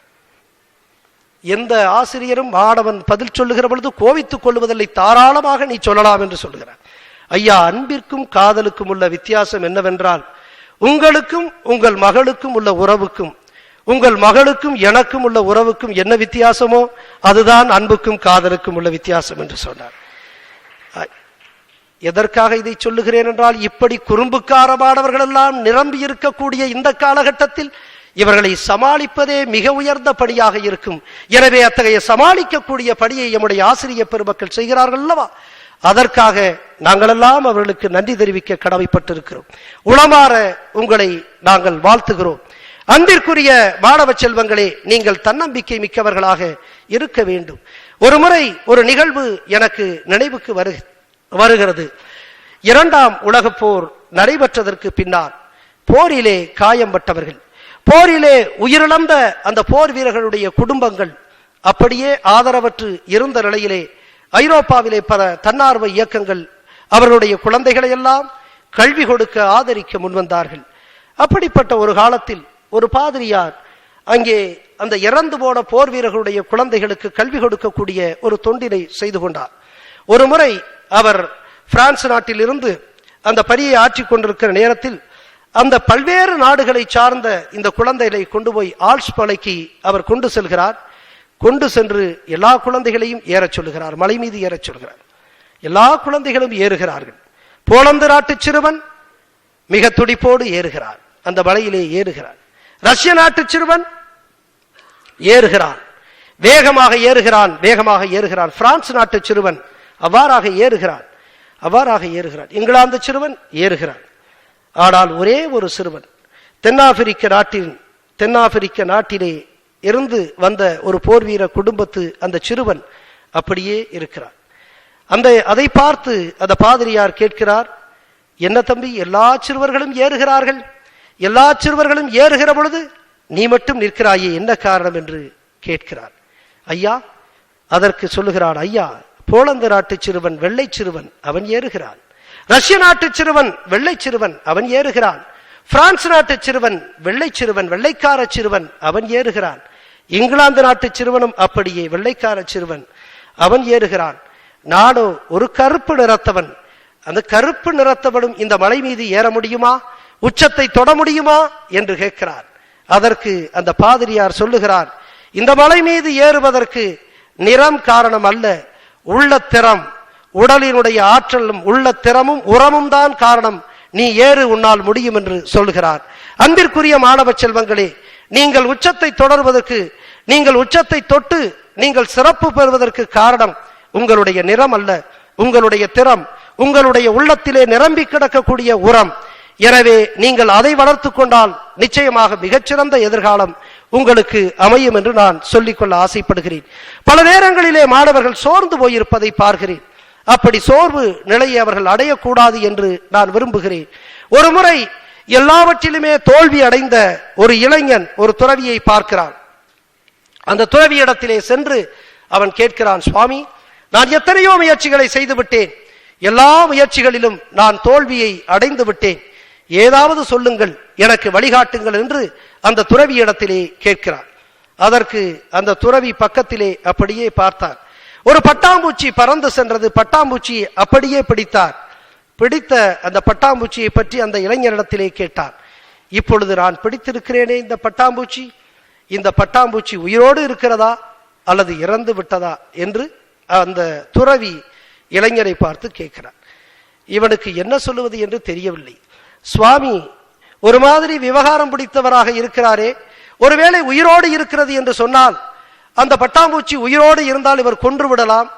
எந்த ஆசிரியரும் மாணவன் பதில் சொல்லுகிற பொழுது கோபித்துக் கொள்வதில்லை, தாராளமாக நீ சொல்லலாம் என்று சொல்லுகிறார். ஐயா, அன்பிற்கும் காதலுக்கும் உள்ள வித்தியாசம் என்னவென்றால், உங்களுக்கும் உங்கள் மகளுக்கும் உள்ள உறவுக்கும், உங்கள் மகளுக்கும் எனக்கும் உள்ள உறவுக்கும் என்ன வித்தியாசமோ அதுதான் அன்புக்கும் காதலுக்கும் உள்ள வித்தியாசம் என்று சொன்னார். எதற்காக இதை சொல்லுகிறேன் என்றால், இப்படி குறும்புக்காரமானவர்கள் எல்லாம் நிரம்பி இருக்கக்கூடிய இந்த காலகட்டத்தில் இவர்களை சமாளிப்பதே மிக உயர்ந்த பணியாக இருக்கும். எனவே அத்தகைய சமாளிக்கக்கூடிய பணியை நம்முடைய ஆசிரியர் பெருமக்கள் செய்கிறார்கள் அல்லவா? அதற்காக நாங்களெல்லாம் அவர்களுக்கு நன்றி தெரிவிக்க கடமைப்பட்டிருக்கிறோம். உளமாற உங்களை நாங்கள் வாழ்த்துகிறோம். அன்பிற்குரிய மாணவ செல்வங்களே, நீங்கள் தன்னம்பிக்கை மிக்கவர்களாக இருக்க வேண்டும். ஒரு முறை ஒரு நிகழ்வு எனக்கு நினைவுக்கு வருகிறது. 2ஆம் உலகப் போர் நடைபெற்றதற்கு பின்னால் போரிலே காயம்பட்டவர்கள், போரிலே உயிரிழந்த அந்த போர் வீரர்களுடைய குடும்பங்கள் அப்படியே ஆதரவற்று இருந்த நிலையிலே ஐரோப்பாவிலே பல தன்னார்வ இயக்கங்கள் அவர்களுடைய குழந்தைகளை எல்லாம் கல்வி கொடுக்க ஆதரிக்க முன்வந்தார்கள். அப்படிப்பட்ட ஒரு காலத்தில் ஒரு பாதிரியார் அங்கே அந்த இறந்து போன போர் வீரர்களுடைய குழந்தைகளுக்கு கல்வி கொடுக்கக்கூடிய ஒரு தொண்டினை செய்து கொண்டார். ஒரு முறை அவர் பிரான்ஸ் நாட்டில் இருந்து அந்த பணியை ஆற்றிக் கொண்டிருக்கிற நேரத்தில் அந்த பல்வேறு நாடுகளை சார்ந்த இந்த குழந்தைகளை கொண்டு போய் ஆல்ஸ் மலைக்கு அவர் கொண்டு செல்கிறார். கொண்டு சென்று எல்லா குழந்தைகளையும் ஏறச் சொல்லுகிறார், மலை மீது ஏறச் சொல்கிறார். எல்லா குழந்தைகளும் ஏறுகிறார்கள். போலந்து நாட்டு சிறுவன் மிக துடிப்போடு ஏறுகிறார், அந்த மலையிலே ஏறுகிறார். ரஷ்ய நாட்டு சிறுவன் ஏறுகிறான், வேகமாக ஏறுகிறான், வேகமாக ஏறுகிறான். பிரான்ஸ் நாட்டு சிறுவன் அவ்வாறாக ஏறுகிறான். இங்கிலாந்து சிறுவன் ஏறுகிறான். ஆனால் ஒரே ஒரு சிறுவன், தென்னாப்பிரிக்க நாட்டிலே இருந்து வந்த ஒரு போர் வீர குடும்பத்து அந்த சிறுவன் அப்படியே இருக்கிறார். அதை பார்த்து அந்த பாதிரியார் கேட்கிறார், என்ன தம்பி, எல்லா சிறுவர்களும் ஏறுகிறார்கள், எல்லா சிறுவர்களும் ஏறுகிற பொழுது நீ மட்டும் நிற்கிறாயே, என்ன காரணம் என்று கேட்கிறார். ஐயா, அதற்கு சொல்லுகிறான், ஐயா, போலந்து நாட்டு சிறுவன் வெள்ளை சிறுவன் அவன் ஏறுகிறான், ரஷ்ய நாட்டு சிறுவன் வெள்ளை சிறுவன் அவன் ஏறுகிறான், பிரான்ஸ் நாட்டு சிறுவன் வெள்ளை சிறுவன் வெள்ளைக்கார சிறுவன் அவன் ஏறுகிறான், இங்கிலாந்து நாட்டு சிறுவனும் அப்படியே வெள்ளைக்கார சிறுவன் அவன் ஏறுகிறான். நானோ ஒரு கருப்பு நிறத்தவன், அந்த கருப்பு நிறத்தவனும் இந்த மலை மீது ஏற முடியுமா, உச்சத்தை தொட முடியுமா என்று கேட்கிறார். அதற்கு அந்த பாதிரியார் சொல்லுகிறார், இந்த மலை மீது ஏறுவதற்கு நிறம் காரணம் அல்ல, உள்ள திறம், உடலினுடைய ஆற்றலும் உள்ள திறமும் உரமும் தான் காரணம், நீ ஏறு, உன்னால் முடியும் என்று சொல்கிறார். அன்பிற்குரிய மாணவ செல்வங்களே, நீங்கள் உச்சத்தை தொடர்வதற்கு நீங்கள் உச்சத்தை தொட்டு நீங்கள் சிறப்பு பெறுவதற்கு காரணம் உங்களுடைய நிறம் அல்ல, உங்களுடைய திறம், உங்களுடைய உள்ளத்திலே நிரம்பி கிடக்கக்கூடிய உரம். எனவே நீங்கள் அதை வளர்த்து கொண்டால் நிச்சயமாக மிகச்சிறந்த எதிர்காலம் உங்களுக்கு அமையும் என்று நான் சொல்லிக்கொள்ள ஆசைப்படுகிறேன். பல நேரங்களிலே மாணவர்கள் சோர்ந்து போயிருப்பதை பார்க்கிறேன். அப்படி சோர்வு நிலையை அவர்கள் அடையக்கூடாது என்று நான் விரும்புகிறேன். ஒரு முறை எல்லாவற்றிலுமே தோல்வி அடைந்த ஒரு இளைஞன் ஒரு துறவியை பார்க்கிறான். அந்த துறவியிடத்திலே சென்று அவன் கேட்கிறான், சுவாமி, நான் எத்தனையோ முயற்சிகளை செய்து விட்டேன், எல்லா முயற்சிகளிலும் நான் தோல்வியை அடைந்து விட்டேன், ஏதாவது சொல்லுங்கள், எனக்கு வழிகாட்டுங்கள் என்று அந்த துறவியிடத்திலே கேட்கிறான். அதற்கு அந்த துறவி பக்கத்திலே அப்படியே பார்த்தார். ஒரு பட்டாம்பூச்சி பறந்து சென்றது. பட்டாம்பூச்சியை அப்படியே பிடித்தார். பிடித்த அந்த பட்டாம்பூச்சியை பற்றி அந்த இளைஞரிடத்திலே கேட்டார். இப்பொழுது நான் பிடித்திருக்கிறேனே இந்த பட்டாம்பூச்சி, இந்த பட்டாம்பூச்சி உயிரோடு இருக்கிறதா அல்லது இறந்து விட்டதா என்று அந்த துறவி இளைஞரை பார்த்து கேட்கிறார். இவனுக்கு என்ன சொல்லுவது என்று தெரியவில்லை. சுவாமி ஒரு மாதிரி விவகாரம் பிடித்தவராக இருக்கிறாரே, ஒருவேளை உயிரோடு இருக்கிறது என்று சொன்னால் அந்த பட்டாம்பூச்சி உயிரோடு இருந்தால் இவர் கொன்று விடலாம்,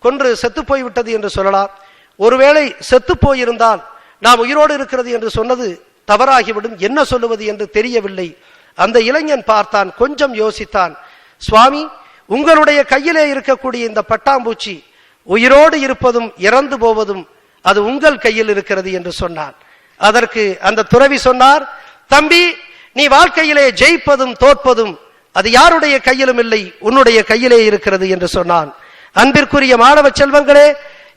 கொன்று செத்து போய்விட்டது என்று சொல்லலாம். ஒருவேளை செத்து போயிருந்தால் நாம் உயிரோடு இருக்கிறது என்று சொன்னது தவறாகிவிடும், என்ன சொல்லுவது என்று தெரியவில்லை. அந்த இளைஞன் பார்த்தான், கொஞ்சம் யோசித்தான். சுவாமி, உங்களுடைய கையிலே இருக்கக்கூடிய இந்த பட்டாம்பூச்சி உயிரோடு இருப்பதும் இறந்து போவதும் அது உங்கள் கையில் இருக்கிறது என்று சொன்னான். அதற்கு அந்த துறவி சொன்னார், தம்பி, நீ வாழ்க்கையிலே ஜெயிப்பதும் தோற்பதும் அது யாருடைய கையிலும் இல்லை, உன்னுடைய கையிலே இருக்கிறது என்று சொன்னான். அன்பிற்குரிய மாணவ செல்வங்களே,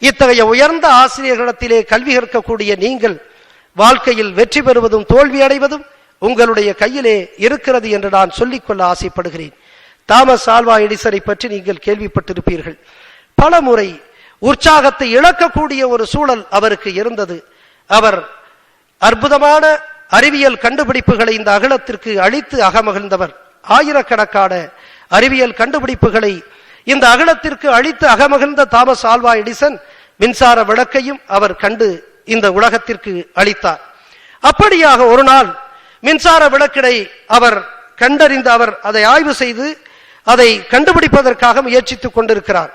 இத்தகைய உயர்ந்த ஆசிரியர்களிடத்திலே கல்வி கற்கக்கூடிய நீங்கள் வாழ்க்கையில் வெற்றி பெறுவதும் தோல்வி அடைவதும் உங்களுடைய கையிலே இருக்கிறது என்று நான் சொல்லிக்கொள்ள ஆசைப்படுகிறேன். தாமஸ் ஆல்வா எடிசனை பற்றி நீங்கள் கேள்விப்பட்டிருப்பீர்கள். பல முறை உற்சாகத்தை இழக்கக்கூடிய ஒரு சூழல் அவருக்கு இருந்தது. அவர் அற்புதமான அறிவியல் கண்டுபிடிப்புகளை இந்த அகிலத்திற்கு அளித்து அகமகிழ்ந்தவர். ஆயிரக்கணக்கான அறிவியல் கண்டுபிடிப்புகளை இந்த அகிலத்திற்கு அளித்து அகமகிழ்ந்த தாமஸ் ஆல்வா எடிசன் மின்சார விளக்கையும் அவர் கண்டு இந்த உலகத்திற்கு அளித்தார். அப்படியாக ஒரு நாள் மின்சார விளக்கினை அவர் கண்டறிந்து அவர் அதை ஆய்வு செய்து அதை கண்டுபிடிப்பதற்காக முயற்சித்துக் கொண்டிருக்கிறார்.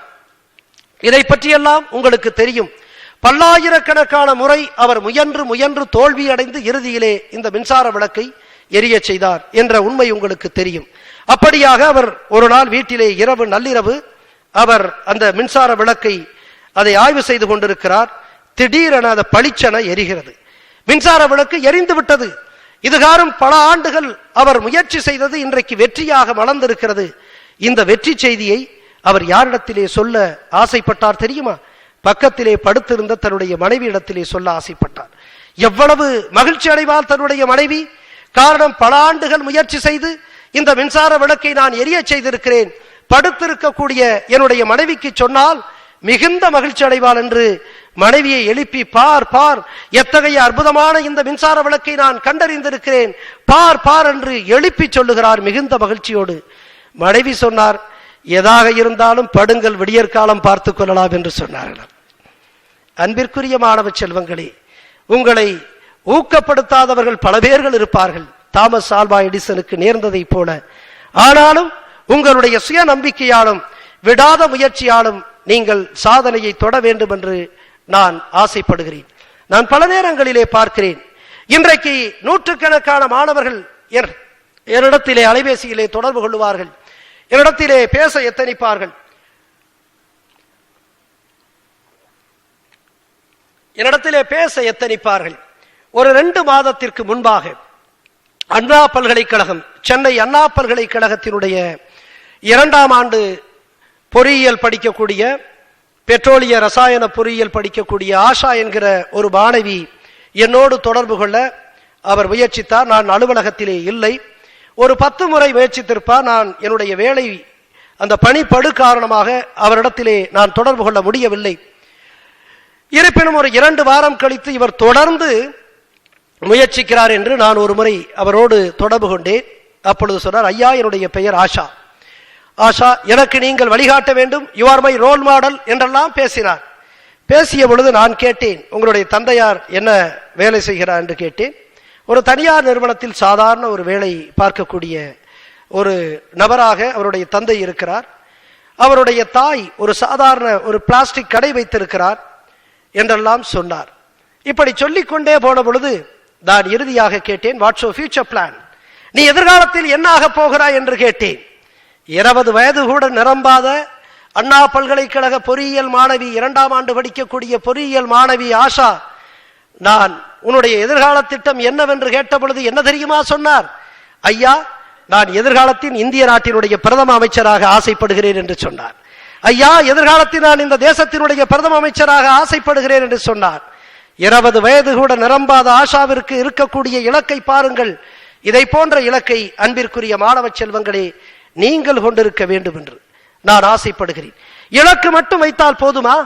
இதை பற்றியெல்லாம் உங்களுக்கு தெரியும். பல்லாயிரக்கணக்கான முறை அவர் முயன்று தோல்வி அடைந்து இறுதியிலே இந்த மின்சார விளக்கை எரிய செய்தார் என்ற உண்மை உங்களுக்கு தெரியும். அப்படியாக அவர் ஒரு நாள் வீட்டிலே நள்ளிரவு அவர் அந்த மின்சார விளக்கை அதை ஆய்வு செய்து கொண்டிருக்கிறார். திடீரென அந்த பளிச்சென எரிகிறது. மின்சார விளக்கு எரிந்து விட்டது. இதுகாரும் பல ஆண்டுகள் அவர் முயற்சி செய்தது இன்றைக்கு வெற்றியாக மலர்ந்திருக்கிறது. இந்த வெற்றி செய்தியை அவர் யாரிடத்திலே சொல்ல ஆசைப்பட்டார் தெரியுமா? பக்கத்திலே படுத்திருந்த தன்னுடைய மனைவி இடத்திலே சொல்ல ஆசைப்பட்டார். எவ்வளவு மகிழ்ச்சி அடைவாள் தன்னுடைய மனைவி! காரணம், பல ஆண்டுகள் முயற்சி செய்து இந்த மின்சார விளக்கை நான் எரிய செய்திருக்கிறேன், படுத்திருக்கக்கூடிய என்னுடைய மனைவிக்கு சொன்னால் மிகுந்த மகிழ்ச்சி அடைவாள் என்று மனைவியை எழுப்பி, பார் பார், எத்தகைய அற்புதமான இந்த மின்சார விளக்கை நான் கண்டறிந்திருக்கிறேன், பார் பார் என்று எழுப்பி சொல்லுகிறார் மிகுந்த மகிழ்ச்சியோடு. மனைவி சொன்னார், எதாக இருந்தாலும் படுங்கள், விடியற்காலம் பார்த்து கொள்ளலாம் என்று சொன்னார்கள். அன்பிற்குரிய மாணவ செல்வங்களே, உங்களை ஊக்கப்படுத்தாதவர்கள் பல பேர்கள் இருப்பார்கள், தாமஸ் ஆல்வா எடிசனுக்கு நேர்ந்ததை போல. ஆனாலும் உங்களுடைய சுய நம்பிக்கையாலும் விடாத முயற்சியாலும் நீங்கள் சாதனையை தொட வேண்டும் என்று நான் ஆசைப்படுகிறேன். நான் பல நேரங்களிலே பார்க்கிறேன், இன்றைக்கு நூற்றுக்கணக்கான மாணவர்கள் என்னிடத்திலே அலைபேசியிலே தொடர்பு கொள்வார்கள், என்னிடத்திலே பேச எத்தனிப்பார்கள். ஒரு 2 மாதத்திற்கு முன்பாக அண்ணா பல்கலைக்கழகம், சென்னை அண்ணா பல்கலைக்கழகத்தினுடைய 2ஆம் ஆண்டு பொறியியல் படிக்கக்கூடிய, பெட்ரோலிய ரசாயன பொறியியல் படிக்கக்கூடிய ஆஷா என்கிற ஒரு மாணவி என்னோடு தொடர்பு கொள்ள அவர் முயற்சித்தார். நான் அலுவலகத்திலே இல்லை. ஒரு 10 முறை முயற்சித்திருப்பார். நான் என்னுடைய வேலை அந்த பணி படு காரணமாக அவரிடத்திலே நான் தொடர்பு கொள்ள முடியவில்லை. இருப்பினும் ஒரு 2 வாரம் கழித்து இவர் தொடர்ந்து முயற்சிக்கிறார் என்று நான் ஒரு முறை அவரோடு தொடர்பு கொண்டேன். அப்பொழுது சொன்னார், ஐயா, என்னுடைய பெயர் ஆஷா. ஆஷா, எனக்கு நீங்கள் வழிகாட்ட வேண்டும், you are my role model என்றெல்லாம் பேசினார். பேசிய பொழுது நான் கேட்டேன், உங்களுடைய தந்தையார் என்ன வேலை செய்கிறார் என்று கேட்டேன். ஒரு தனியார் நிறுவனத்தில் சாதாரண ஒரு வேலை பார்க்கக்கூடிய ஒரு நபராக அவருடைய தந்தை இருக்கிறார். அவருடைய தாய் ஒரு சாதாரண ஒரு பிளாஸ்டிக் கடை வைத்திருக்கிறார் என்றெல்லாம் சொன்னார். இப்படி சொல்லிக்கொண்டே போன பொழுது நான் இறுதியாக கேட்டேன், வாட்ஸ் யுவர் ஃபியூச்சர் பிளான், நீ எதிர்காலத்தில் என்ன ஆக போகிறாய் என்று கேட்டேன். 20 வயது கூட நிரம்பாத அண்ணா பல்கலைக்கழக பொறியியல் மாணவி, 2ஆம் ஆண்டு படிக்கக்கூடிய பொறியியல் மாணவி ஆஷா, நான் உன்னுடைய எதிர்கால திட்டம் என்னவென்று கேட்ட பொழுது என்ன தெரியுமா சொன்னார்? ஐயா, நான் எதிர்காலத்தின் இந்திய நாட்டினுடைய பிரதம அமைச்சராக ஆசைப்படுகிறேன் என்று சொன்னார். ஐயா, எதிர்காலத்தில் நான் இந்த தேசத்தினுடைய பிரதம அமைச்சராக ஆசைப்படுகிறேன் என்று சொன்னார். 20 வயது கூட நிரம்பாத ஆஷாவிற்கு இருக்கக்கூடிய இலக்கை பாருங்கள். இதை போன்ற இலக்கை அன்பிற்குரிய மாணவ செல்வங்களே நீங்கள் கொண்டிருக்க வேண்டும் என்று நான் ஆசைப்படுகிறேன். இலக்கு மட்டும் வைத்தால் போதுமா?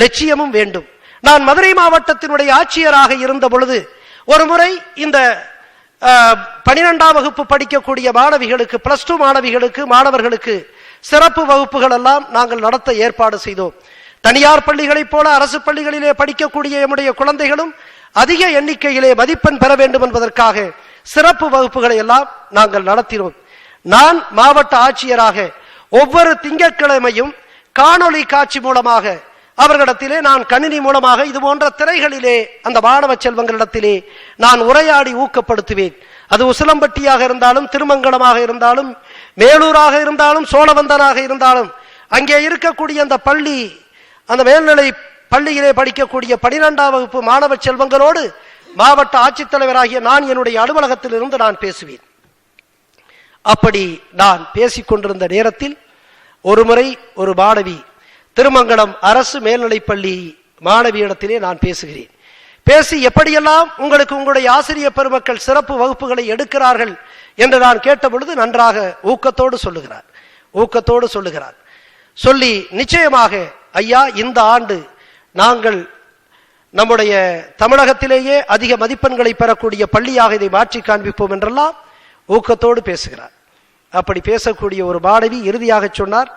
லட்சியமும் வேண்டும். நான் மதுரை மாவட்டத்தினுடைய ஆட்சியராக இருந்த பொழுது ஒரு முறை இந்த 12ஆம் வகுப்பு படிக்கக்கூடிய மாணவிகளுக்கு, +2 மாணவிகளுக்கு, மாணவர்களுக்கு சிறப்பு வகுப்புகள் எல்லாம் நாங்கள் நடத்த ஏற்பாடு செய்தோம். தனியார் பள்ளிகளைப் போல அரசு பள்ளிகளிலே படிக்கக்கூடிய நம்முடைய குழந்தைகளும் அதிக எண்ணிக்கையிலே மதிப்பெண் பெற வேண்டும் என்பதற்காக சிறப்பு வகுப்புகளை எல்லாம் நாங்கள் நடத்தினோம். நான் மாவட்ட ஆட்சியராக ஒவ்வொரு திங்கட்கிழமையும் காணொளி காட்சி மூலமாக அவர்களிடத்திலே, நான் கணினி மூலமாக இது போன்ற திரைகளிலே அந்த மாணவ செல்வங்களிடத்திலே நான் உரையாடி ஊக்கப்படுத்துவேன். அது உசிலம்பட்டியாக இருந்தாலும், திருமங்கலமாக இருந்தாலும், மேலூராக இருந்தாலும், சோழவந்தனாக இருந்தாலும், அங்கே இருக்கக்கூடிய அந்த பள்ளி, அந்த மேல்நிலை பள்ளியிலே படிக்கக்கூடிய 12ஆம் வகுப்பு மாணவ செல்வங்களோடு மாவட்ட ஆட்சித்தலைவராகிய நான் என்னுடைய அலுவலகத்தில் இருந்து நான் பேசுவேன். அப்படி நான் பேசிக்கொண்டிருந்த நேரத்தில் ஒருமுறை ஒரு மாணவி, திருமங்கலம் அரசு மேல்நிலைப்பள்ளி மாணவியிடத்திலே நான் பேசுகிறேன். பேசி எப்படியெல்லாம் உங்களுக்கு உங்களுடைய ஆசிரியர் பெருமக்கள் சிறப்பு வகுப்புகளை எடுக்கிறார்கள் என்று நான் கேட்ட பொழுது நன்றாக ஊக்கத்தோடு சொல்லுகிறார். சொல்லி நிச்சயமாக ஐயா, இந்த ஆண்டு நாங்கள் நம்முடைய தமிழகத்திலேயே அதிக மதிப்பெண்களை பெறக்கூடிய பள்ளியாக இதை மாற்றி காண்பிப்போம் என்றெல்லாம் ஊக்கத்தோடு பேசுகிறார். அப்படி பேசக்கூடிய ஒரு மாணவி இறுதியாக சொன்னார்,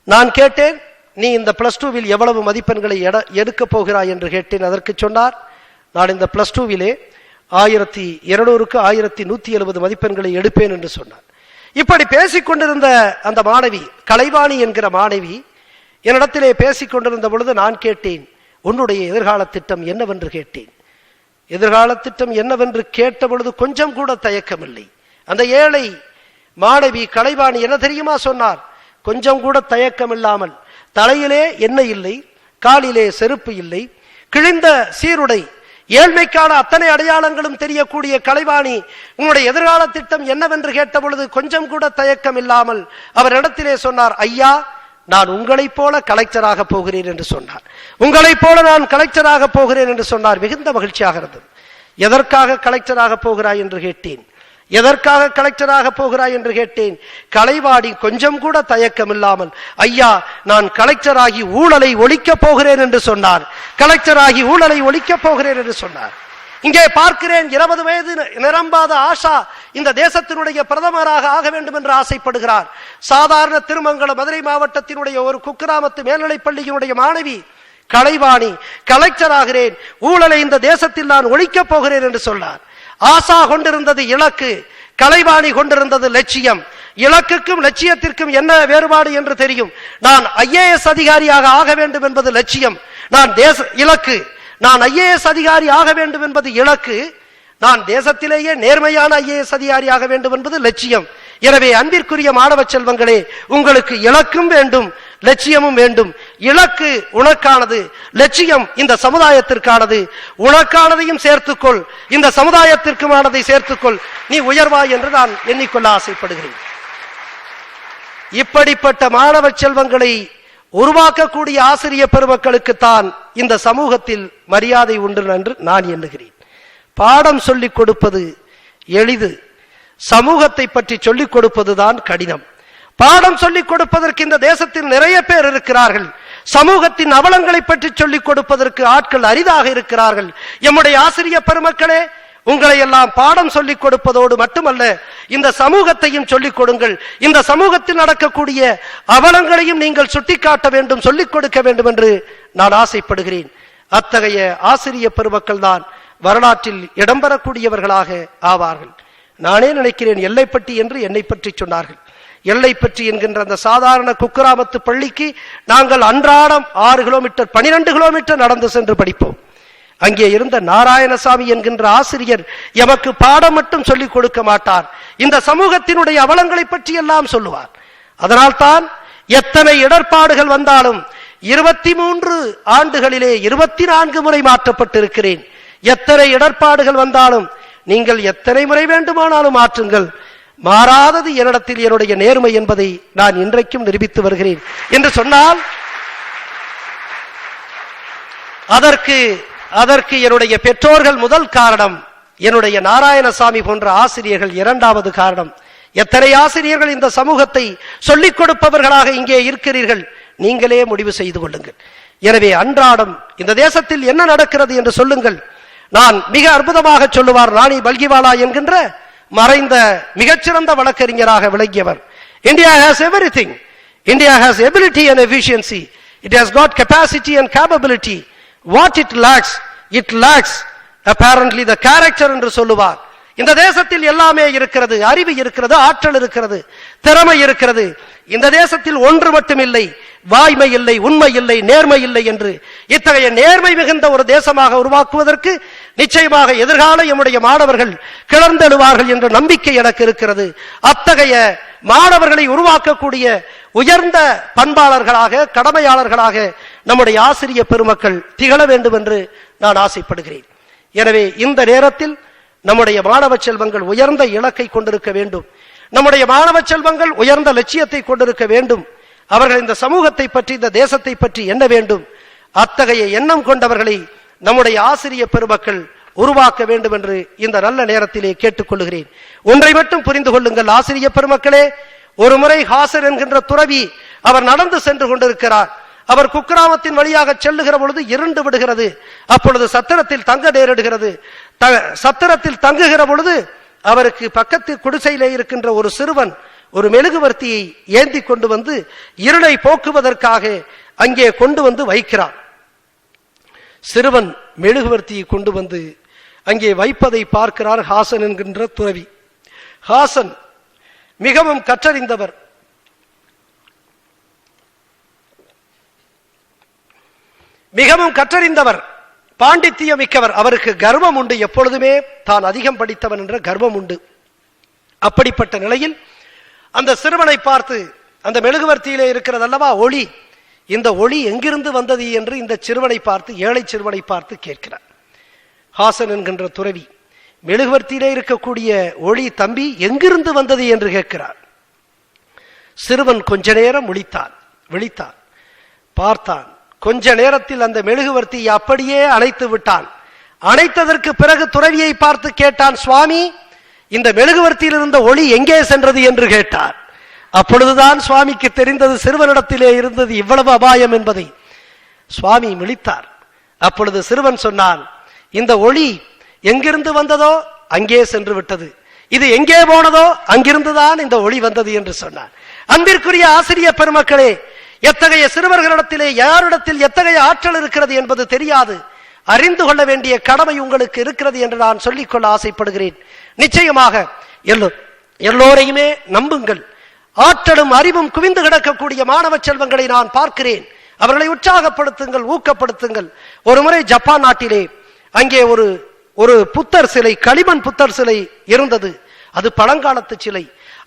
நான் கேட்டேன், நீ இந்த +2வில் எவ்வளவு மதிப்பெண்களை எடுக்க போகிறாய் என்று கேட்டேன். அதற்கு சொன்னார், நான் இந்த +2விலே 1200க்கு 1170 மதிப்பெண்களை எடுப்பேன் என்று சொன்னார். இப்படி பேசிக்கொண்டிருந்த அந்த மாணவி, கலைவாணி என்கிற மாணவி, என்னிடத்திலே பேசிக்கொண்டிருந்த பொழுது நான் கேட்டேன், உன்னுடைய எதிர்கால திட்டம் என்னவென்று கேட்டேன். எதிர்கால திட்டம் என்னவென்று கேட்ட பொழுது கொஞ்சம் கூட தயக்கமில்லை. அந்த ஏழை மாணவி கலைவாணி என்ன தெரியுமா சொன்னார்? கொஞ்சம் கூட தயக்கம் இல்லாமல், தலையிலே எண்ணெய் இல்லை, காலிலே செருப்பு இல்லை, கிழிந்த சீருடை, ஏழ்மைக்கான அத்தனை அடையாளங்களும் தெரியக்கூடிய கலைவாணி, உங்களுடைய எதிர்கால திட்டம் என்னவென்று கேட்ட பொழுது கொஞ்சம் கூட தயக்கம் இல்லாமல் அவர் இடத்திலே சொன்னார், ஐயா, நான் உங்களைப் போல கலெக்டராக போகிறேன் என்று சொன்னார். உங்களைப் போல நான் கலெக்டராக போகிறேன் என்று சொன்னார். மிகுந்த மகிழ்ச்சியாக இருந்தது. எதற்காக கலெக்டராக போகிறாய் என்று கேட்டேன். எதற்காக கலெக்டராக போகிறாய் என்று கேட்டேன். கலைவாணி கொஞ்சம் கூட தயக்கம் இல்லாமல், ஐயா, நான் கலெக்டராகி ஊழலை ஒழிக்கப் போகிறேன் என்று சொன்னார். கலெக்டராகி ஊழலை ஒழிக்கப் போகிறேன் என்று சொன்னார். இங்கே பார்க்கிறேன், 20 வயது நிரம்பாத ஆஷா இந்த தேசத்தினுடைய பிரதமராக ஆக வேண்டும் என்று ஆசைப்படுகிறார். சாதாரண திருமங்கலம் மதுரை மாவட்டத்தினுடைய ஒரு குக்கிராமத்து மேல்நிலைப் பள்ளியினுடைய மாணவி கலைவாணி, கலெக்டர் ஆகிறேன், ஊழலை இந்த தேசத்தில் நான் ஒழிக்கப் போகிறேன் என்று சொன்னார். ஆசா கொண்டிருந்தது இலக்கு, கலைவாணி கொண்டிருந்தது லட்சியம். இலக்குக்கும் லட்சியத்திற்கும் என்ன வேறுபாடு என்று தெரியும். நான் IAS அதிகாரியாக ஆக வேண்டும் என்பது லட்சியம், நான் இலக்கு. நான் IAS அதிகாரி ஆக வேண்டும் என்பது இலக்கு, நான் தேசத்திலேயே நேர்மையான IAS அதிகாரி ஆக வேண்டும் என்பது லட்சியம். எனவே அன்பிற்குரிய மாணவ செல்வங்களே, உங்களுக்கு இலக்கும் வேண்டும், லட்சியமும் வேண்டும். இலக்கு உனக்கானது, லட்சியம் இந்த சமுதாயத்திற்கானது. உனக்கானதையும் சேர்த்துக்கொள், இந்த சமுதாயத்திற்குமானதை சேர்த்துக்கொள், நீ உயர்வாய் என்று நான் எண்ணிக்கொள்ள ஆசைப்படுகிறேன். இப்படிப்பட்ட மாணவ செல்வங்களை உருவாக்கக்கூடிய ஆசிரியர் பெருமக்களுக்கு தான் இந்த சமூகத்தில் மரியாதை உண்டு என்று நான் எண்ணுகிறேன். பாடம் சொல்லிக் கொடுப்பது எளிது, சமூகத்தை பற்றி சொல்லிக் கொடுப்பதுதான் கடினம். பாடம் சொல்லிக் கொடுப்பதற்கு இந்த தேசத்தில் நிறைய பேர் இருக்கிறார்கள். சமூகத்தின் அவலங்களை பற்றி சொல்லிக் கொடுப்பதற்கு ஆட்கள் அரிதாக இருக்கிறார்கள். எம்முடைய ஆசிரியர் பெருமக்களே, உங்களை எல்லாம் பாடம் சொல்லிக் கொடுப்பதோடு மட்டுமல்ல, இந்த சமூகத்தையும் சொல்லிக் கொடுங்கள். இந்த சமூகத்தில் நடக்கக்கூடிய அவலங்களையும் நீங்கள் சுட்டிக்காட்ட வேண்டும், சொல்லிக் கொடுக்க வேண்டும் என்று நான் ஆசைப்படுகிறேன். அத்தகைய ஆசிரியர் பெருமக்கள் தான் வரலாற்றில் இடம்பெறக்கூடியவர்களாக ஆவார்கள். நானே நினைக்கிறேன் எல்லைப்பட்டி என்று என்னை பற்றி சொன்னார்கள். எல்லைப்பட்டி என்கின்ற அந்த சாதாரண குக்கிராமத்து பள்ளிக்கு நாங்கள் அன்றாடம் 6 கிலோமீட்டர் 12 கிலோமீட்டர் நடந்து சென்று படிப்போம். அங்கே இருந்த நாராயணசாமி என்கின்ற ஆசிரியர் எமக்கு பாடம் மட்டும் சொல்லிக் கொடுக்க மாட்டார், இந்த சமூகத்தினுடைய அவலங்களை பற்றி எல்லாம் சொல்லுவார். அதனால்தான் எத்தனை இடர்பாடுகள் வந்தாலும் 23 ஆண்டுகளிலே 24 முறை மாற்றப்பட்டிருக்கிறேன். எத்தனை இடர்பாடுகள் வந்தாலும் நீங்கள் எத்தனை முறை வேண்டுமானாலும் மாற்றுங்கள், மாறாதது என்னிடத்தில் என்னுடைய நேர்மை என்பதை நான் இன்றைக்கும் நிரூபித்து வருகிறேன் என்று சொன்னால் அதற்கு என்னுடைய பெற்றோர்கள் முதல் காரணம், என்னுடைய நாராயணசாமி போன்ற ஆசிரியர்கள் இரண்டாவது காரணம். எத்தனை ஆசிரியர்கள் இந்த சமூகத்தை சொல்லிக் கொடுப்பவர்களாக இங்கே இருக்கிறீர்கள், நீங்களே முடிவு செய்து கொள்ளுங்கள். எனவே அன்றாடம் இந்த தேசத்தில் என்ன நடக்கிறது என்று சொல்லுங்கள். நான் மிக அற்புதமாக சொல்லுவார் ராணி பல்கிவாலா என்கின்ற மறைந்த மிகச்சிறந்த வழக்கறிஞராக விளங்கியவர். India has everything. India has ability and efficiency. It has got capacity and capability. What it lacks apparently the character என்று சொல்லுவார். இந்த தேசத்தில் எல்லாமே இருக்கிறது, அறிவு இருக்கிறது, ஆற்றல் இருக்கிறது, திறமை இருக்கிறது. இந்த தேசத்தில் ஒன்று மட்டும் இல்லை, வாய்மை இல்லை, உண்மை இல்லை, நேர்மை இல்லை என்று இத்தகைய நேர்மை மிகுந்த ஒரு தேசமாக உருவாக்குவதற்கு நிச்சயமாக எதிர்கால நம்முடைய மாணவர்கள் கிளர்ந்தெழுவார்கள் என்ற நம்பிக்கை எனக்கு இருக்கிறது. அத்தகைய மாணவர்களை உருவாக்கக்கூடிய உயர்ந்த பண்பாளர்களாக, கடமையாளர்களாக நம்முடைய ஆசிரிய பெருமக்கள் திகழ வேண்டும் என்று நான் ஆசைப்படுகிறேன். எனவே இந்த நேரத்தில் நம்முடைய மாணவ செல்வங்கள் உயர்ந்த இலக்கை கொண்டிருக்க வேண்டும், நம்முடைய மாணவ செல்வங்கள் உயர்ந்த லட்சியத்தை கொண்டிருக்க வேண்டும். அவர்கள் இந்த சமூகத்தை பற்றி, இந்த தேசத்தை பற்றி எண்ண வேண்டும். அத்தகைய எண்ணம் கொண்டவர்களை நம்முடைய ஆசிரிய பெருமக்கள் உருவாக்க வேண்டும் என்று இந்த நல்ல நேரத்திலே கேட்டுக்கொள்கிறேன். ஒன்றை மட்டும் புரிந்து கொள்ளுங்கள் ஆசிரிய பெருமக்களே, ஒரு முறை ஹாசன் என்கின்ற துறவி அவர் நடந்து சென்று கொண்டிருக்கிறார். அவர் குக்கிராமத்தின் வழியாக செல்லுகிற பொழுது இருண்டு விடுகிறது. அப்பொழுது சத்திரத்தில் தங்க நேரிடுகிறது. சத்திரத்தில் தங்குகிற பொழுது அவருக்கு பக்கத்து குடிசையிலே இருக்கின்ற ஒரு சிறுவன் ஒரு மெழுகுவர்த்தியை ஏந்தி கொண்டு வந்து இருளை போக்குவதற்காக அங்கே கொண்டு வந்து வைக்கிறான். சிறுவன் மெழுகுவர்த்தியை கொண்டு வந்து அங்கே வைப்பதை பார்க்கிறார் ஹாசன் என்கின்ற துறவி. ஹாசன் மிகவும் கற்றறிந்தவர், பாண்டித்தியம் மிக்கவர். அவருக்கு கர்வம் உண்டு, எப்பொழுதுமே தான் அதிகம் படித்தவன் என்ற கர்வம் உண்டு. அப்படிப்பட்ட நிலையில் அந்த சிறுவனை பார்த்து, அந்த மெழுகுவர்த்தியிலே இருக்கிறது அல்லவா ஒளி, இந்த ஒளி எங்கிருந்து வந்தது என்று இந்த சிறுவனை பார்த்து, ஏழை சிறுவனை பார்த்து கேட்கிறார். ஹாசன் என்கின்ற துறவி, மெழுகுவர்த்தியிலே இருக்கக்கூடிய ஒளி தம்பி எங்கிருந்து வந்தது என்று கேட்கிறார். சிறுவன் கொஞ்ச நேரம் விழித்தான், பார்த்தான். கொஞ்ச நேரத்தில் அந்த மெழுகுவர்த்தியை அப்படியே அணைத்து விட்டான். அணைத்ததற்கு பிறகு துறவியை பார்த்து கேட்டான், சுவாமி இந்த மெழுகுவர்த்தியில் இருந்த ஒளி எங்கே சென்றது என்று கேட்டார். அப்பொழுதுதான் சுவாமிக்கு தெரிந்தது சிறுவனிடத்திலே இருந்தது இவ்வளவு அபாயம் என்பதை. சுவாமி விழித்தார். அப்பொழுது சிறுவன் சொன்னான், இந்த ஒளி எங்கிருந்து வந்ததோ அங்கே சென்று விட்டது, இது எங்கே போனதோ அங்கிருந்துதான் இந்த ஒளி வந்தது என்று சொன்னான். அன்பிற்குரிய ஆசிரிய பெருமக்களே, எத்தகைய சிறுவர்களிடத்திலே யாரிடத்தில் எத்தகைய ஆற்றல் இருக்கிறது என்பது தெரியாது. அறிந்து கொள்ள வேண்டிய கடமை உங்களுக்கு இருக்கிறது என்று நான் சொல்லிக்கொள்ள ஆசைப்படுகிறேன். நிச்சயமாக எல்லோரையுமே நம்புங்கள். ஆற்றலும் அறிவும் குவிந்து கிடக்கக்கூடிய மாணவ செல்வங்களை நான் பார்க்கிறேன். அவர்களை உற்சாகப்படுத்துங்கள், ஊக்கப்படுத்துங்கள். ஒரு முறை ஜப்பான் நாட்டிலே அங்கே ஒரு புத்தர் சிலை, களிமண் புத்தர் சிலை இருந்தது. அது பழங்காலத்து சிலை.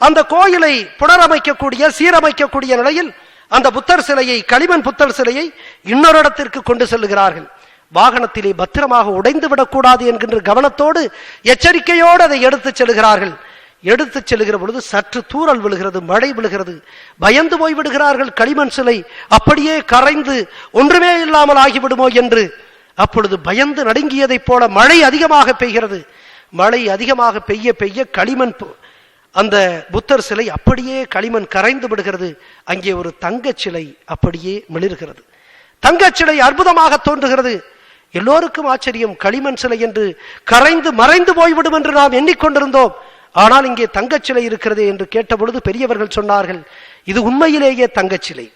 அந்த கோயிலை புனரமைக்கக்கூடிய, சீரமைக்கக்கூடிய நிலையில் அந்த புத்தர் சிலையை, களிமண் புத்தர் சிலையை இன்னொரு இடத்திற்கு கொண்டு செல்லுகிறார்கள். வாகனத்திலே பத்திரமாக உடைந்து விடக்கூடாது என்கின்ற கவனத்தோடு, எச்சரிக்கையோடு அதை எடுத்துச் செல்கிறார்கள். எடுத்துச் செல்லுகிற பொழுது சற்று தூறல் விழுகிறது, மழை விழுகிறது. பயந்து போய் விடுகிறார்கள். களிமண் சிலை அப்படியே கரைந்து ஒன்றுமே இல்லாமல் ஆகிவிடுமோ என்று. அப்பொழுது பயந்து நடுங்கியதைப் போல மழை அதிகமாக பெய்கிறது. மழை அதிகமாக பெய்ய பெய்ய களிமண், அந்த புத்தர் சிலை அப்படியே களிமண் கரைந்து விடுகிறது. அங்கே ஒரு தங்கச் சிலை அப்படியே மிளிர்கிறது. தங்கச் சிலை அற்புதமாக தோன்றுகிறது. எல்லோருக்கும் ஆச்சரியம். களிமண் சிலை என்று கரைந்து மறைந்து போய்விடும் என்று நாம் எண்ணிக்கொண்டிருந்தோம். ஆனால் இங்கே தங்கச் சிலை இருக்கிறது என்று கேட்டபொழுது பெரியவர்கள் சொன்னார்கள், இது உண்மையிலேயே தங்கச் சிலை.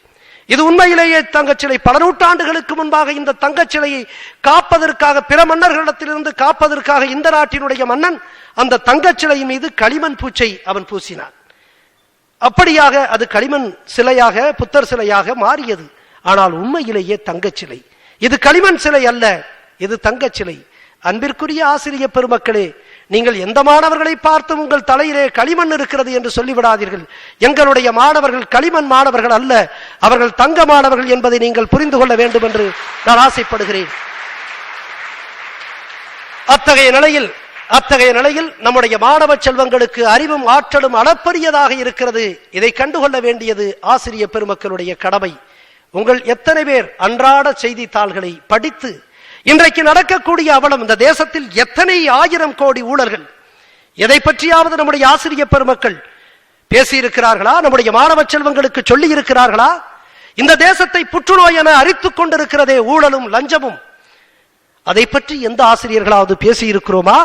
இது உண்மையிலேயே தங்கச்சிலை. பல நூற்றாண்டுகளுக்கு முன்பாக இந்த தங்கச்சிலையை காப்பதற்காக, பிற மன்னர்களிடத்திலிருந்து காப்பதற்காக இந்த நாட்டினுடைய மன்னன் அந்த தங்கச்சிலை மீது களிமண் பூச்சை அவன் பூசினான். அப்படியாக அது களிமண் சிலையாக, புத்தர் சிலையாக மாறியது. ஆனால் உண்மையிலேயே தங்கச்சிலை. இது களிமண் சிலை அல்ல, இது தங்கச்சிலை. அன்பிற்குரிய ஆசிரியர் பெருமக்களே, நீங்கள் எந்த மாணவர்களை பார்த்தும் உங்கள் தலையிலே களிமண் இருக்கிறது என்று சொல்லிவிடாதீர்கள். எங்களுடைய மாணவர்கள் களிமண் மாணவர்கள் அல்ல, அவர்கள் தங்க மாணவர்கள் என்பதை நீங்கள் புரிந்து கொள்ள வேண்டும் என்று நான் ஆசைப்படுகிறேன். அத்தகைய நிலையில் நம்முடைய மாணவ செல்வங்களுக்கு அறிவும் ஆற்றலும் அளப்பரியதாக இருக்கிறது. இதை கண்டுகொள்ள வேண்டியது ஆசிரியர் பெருமக்களுடைய கடமை. உங்கள் எத்தனை பேர் அன்றாட செய்தித்தாள்களை படித்து இன்றைக்கு நடக்கக்கூடிய அவலம், இந்த தேசத்தில் எத்தனை ஆயிரம் கோடி ஊழல்கள், எதை பற்றியாவது நம்முடைய ஆசிரியர் பெருமக்கள் பேசியிருக்கிறார்களா? நம்முடைய மாணவ செல்வங்களுக்கு சொல்லி இருக்கிறார்களா? இந்த தேசத்தை புற்றுநோய் என அரித்துக் கொண்டிருக்கிறதே ஊழலும் லஞ்சமும், அதை பற்றி எந்த ஆசிரியர்களாவது பேசி இருக்கிறோமா?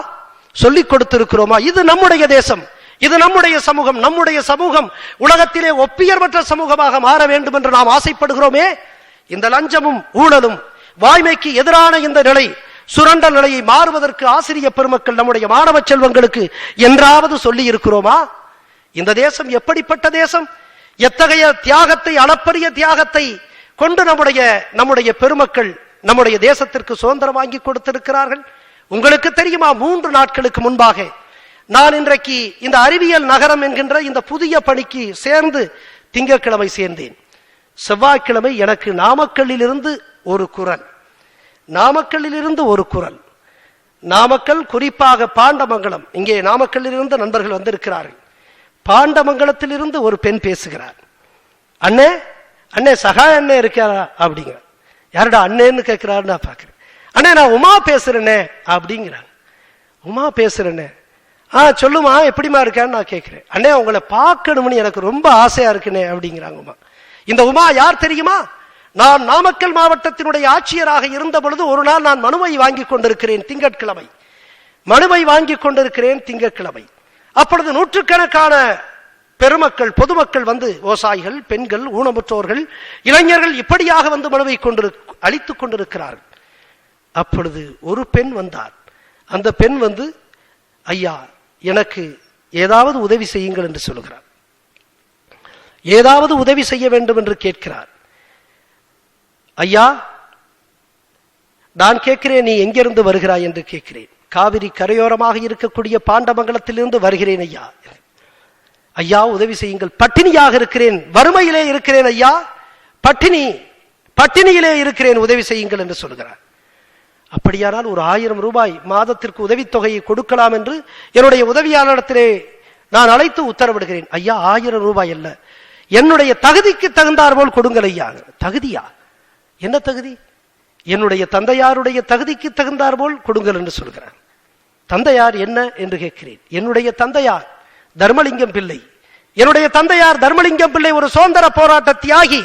சொல்லிக் கொடுத்திருக்கிறோமா? இது நம்முடைய தேசம், இது நம்முடைய சமூகம். நம்முடைய சமூகம் உலகத்திலே ஒப்பியர்பற்ற சமூகமாக மாற வேண்டும் என்று நாம் ஆசைப்படுகிறோமே. இந்த லஞ்சமும் ஊழலும், வாய்மைக்கு எதிரான இந்த நிலை, சுரண்டல் நிலையை மாறுவதற்கு ஆசிரியர் பெருமக்கள் நம்முடைய மாணவ செல்வங்களுக்கு என்றாவது சொல்லி இருக்கிறோமா? இந்த தேசம் எப்படிப்பட்ட தேசம்? எத்தகைய தியாகத்தை, அளப்பரிய தியாகத்தை கொண்டு நம்முடைய பெருமக்கள் நம்முடைய தேசத்திற்கு சுதந்திரம் வாங்கி கொடுத்திருக்கிறார்கள். உங்களுக்கு தெரியுமா, 3 நாட்களுக்கு முன்பாக நான் இன்றைக்கு இந்த அறிவியல் நகரம் என்கின்ற இந்த புதிய பணிக்கு சேர்ந்து திங்கட்கிழமை சேர்ந்தேன். செவ்வாய்க்கிழமை எனக்கு நாமக்கல்லிலிருந்து ஒரு குரல், நாமக்கல், குறிப்பாக பாண்டமங்கலம், இங்கே நாமக்கல்லிலிருந்து நண்பர்கள் வந்திருக்கிறார்கள். பாண்டமங்கலத்திலிருந்து ஒரு பெண் பேசுகிறார். அண்ணே அண்ணே சகாய அண்ணே இருக்காரா அப்படிங்கிற. யாருடா அண்ணேன்னு கேட்கிறாரு. நான் பார்க்கிறேன். அண்ணே நான் உமா பேசுறேனே அப்படிங்கிறாங்க. உமா பேசுறேனே. சொல்லுமா, எப்படிமா இருக்கான்னு நான் கேட்கிறேன். அண்ணே உங்களை பார்க்கணும்னு எனக்கு ரொம்ப ஆசையா இருக்குனே அப்படிங்கிறாங்க உமா. இந்த உமா யார் தெரியுமா? நான் நாமக்கல் மாவட்டத்தினுடைய ஆட்சியராக இருந்த பொழுது ஒரு நாள் நான் மனுவை வாங்கி கொண்டிருக்கிறேன் திங்கட்கிழமை. அப்பொழுது நூற்றுக்கணக்கான பெருமக்கள், பொதுமக்கள் வந்து, விவசாயிகள், பெண்கள், ஊனமுற்றோர்கள், இளைஞர்கள் இப்படியாக வந்து மனுவை அளித்துக் கொண்டிருக்கிறார்கள். அப்பொழுது ஒரு பெண் வந்தார். அந்த பெண் வந்து, ஐயா எனக்கு ஏதாவது உதவி செய்யுங்கள் என்று சொல்லுகிறார். ஏதாவது உதவி செய்ய வேண்டும் என்று கேட்கிறார். ஐயா நான் கேட்கிறேன், நீ எங்கிருந்து வருகிறாய் என்று கேட்கிறேன். காவிரி கரையோரமாக இருக்கக்கூடிய பாண்டமங்கலத்திலிருந்து வருகிறேன் ஐயா. ஐயா உதவி செய்யுங்கள், பட்டினியாக இருக்கிறேன், வறுமையிலே இருக்கிறேன் ஐயா, பட்டினியிலே இருக்கிறேன், உதவி செய்யுங்கள் என்று சொல்கிறார். அப்படியானால் ஒரு 1000 ரூபாய் மாதத்திற்கு உதவித்தொகையை கொடுக்கலாம் என்று என்னுடைய உதவியாளரிடத்திலே நான் அழைத்து உத்தரவிடுகிறேன். ஐயா 1000 ரூபாய் அல்ல, என்னுடைய தகுதிக்கு தகுந்தார் போல் கொடுங்கள் ஐயா. தகுதியா? என்ன தகுதி? என்னுடைய தந்தையாருடைய தகுதிக்கு தகுந்தார் போல் கொடுங்கள் என்று சொல்கிறார். தந்தையார் என்ன என்று கேட்கிறேன். என்னுடைய தந்தையார் தர்மலிங்கம் பிள்ளை. ஒரு சுதந்திர போராட்ட தியாகி.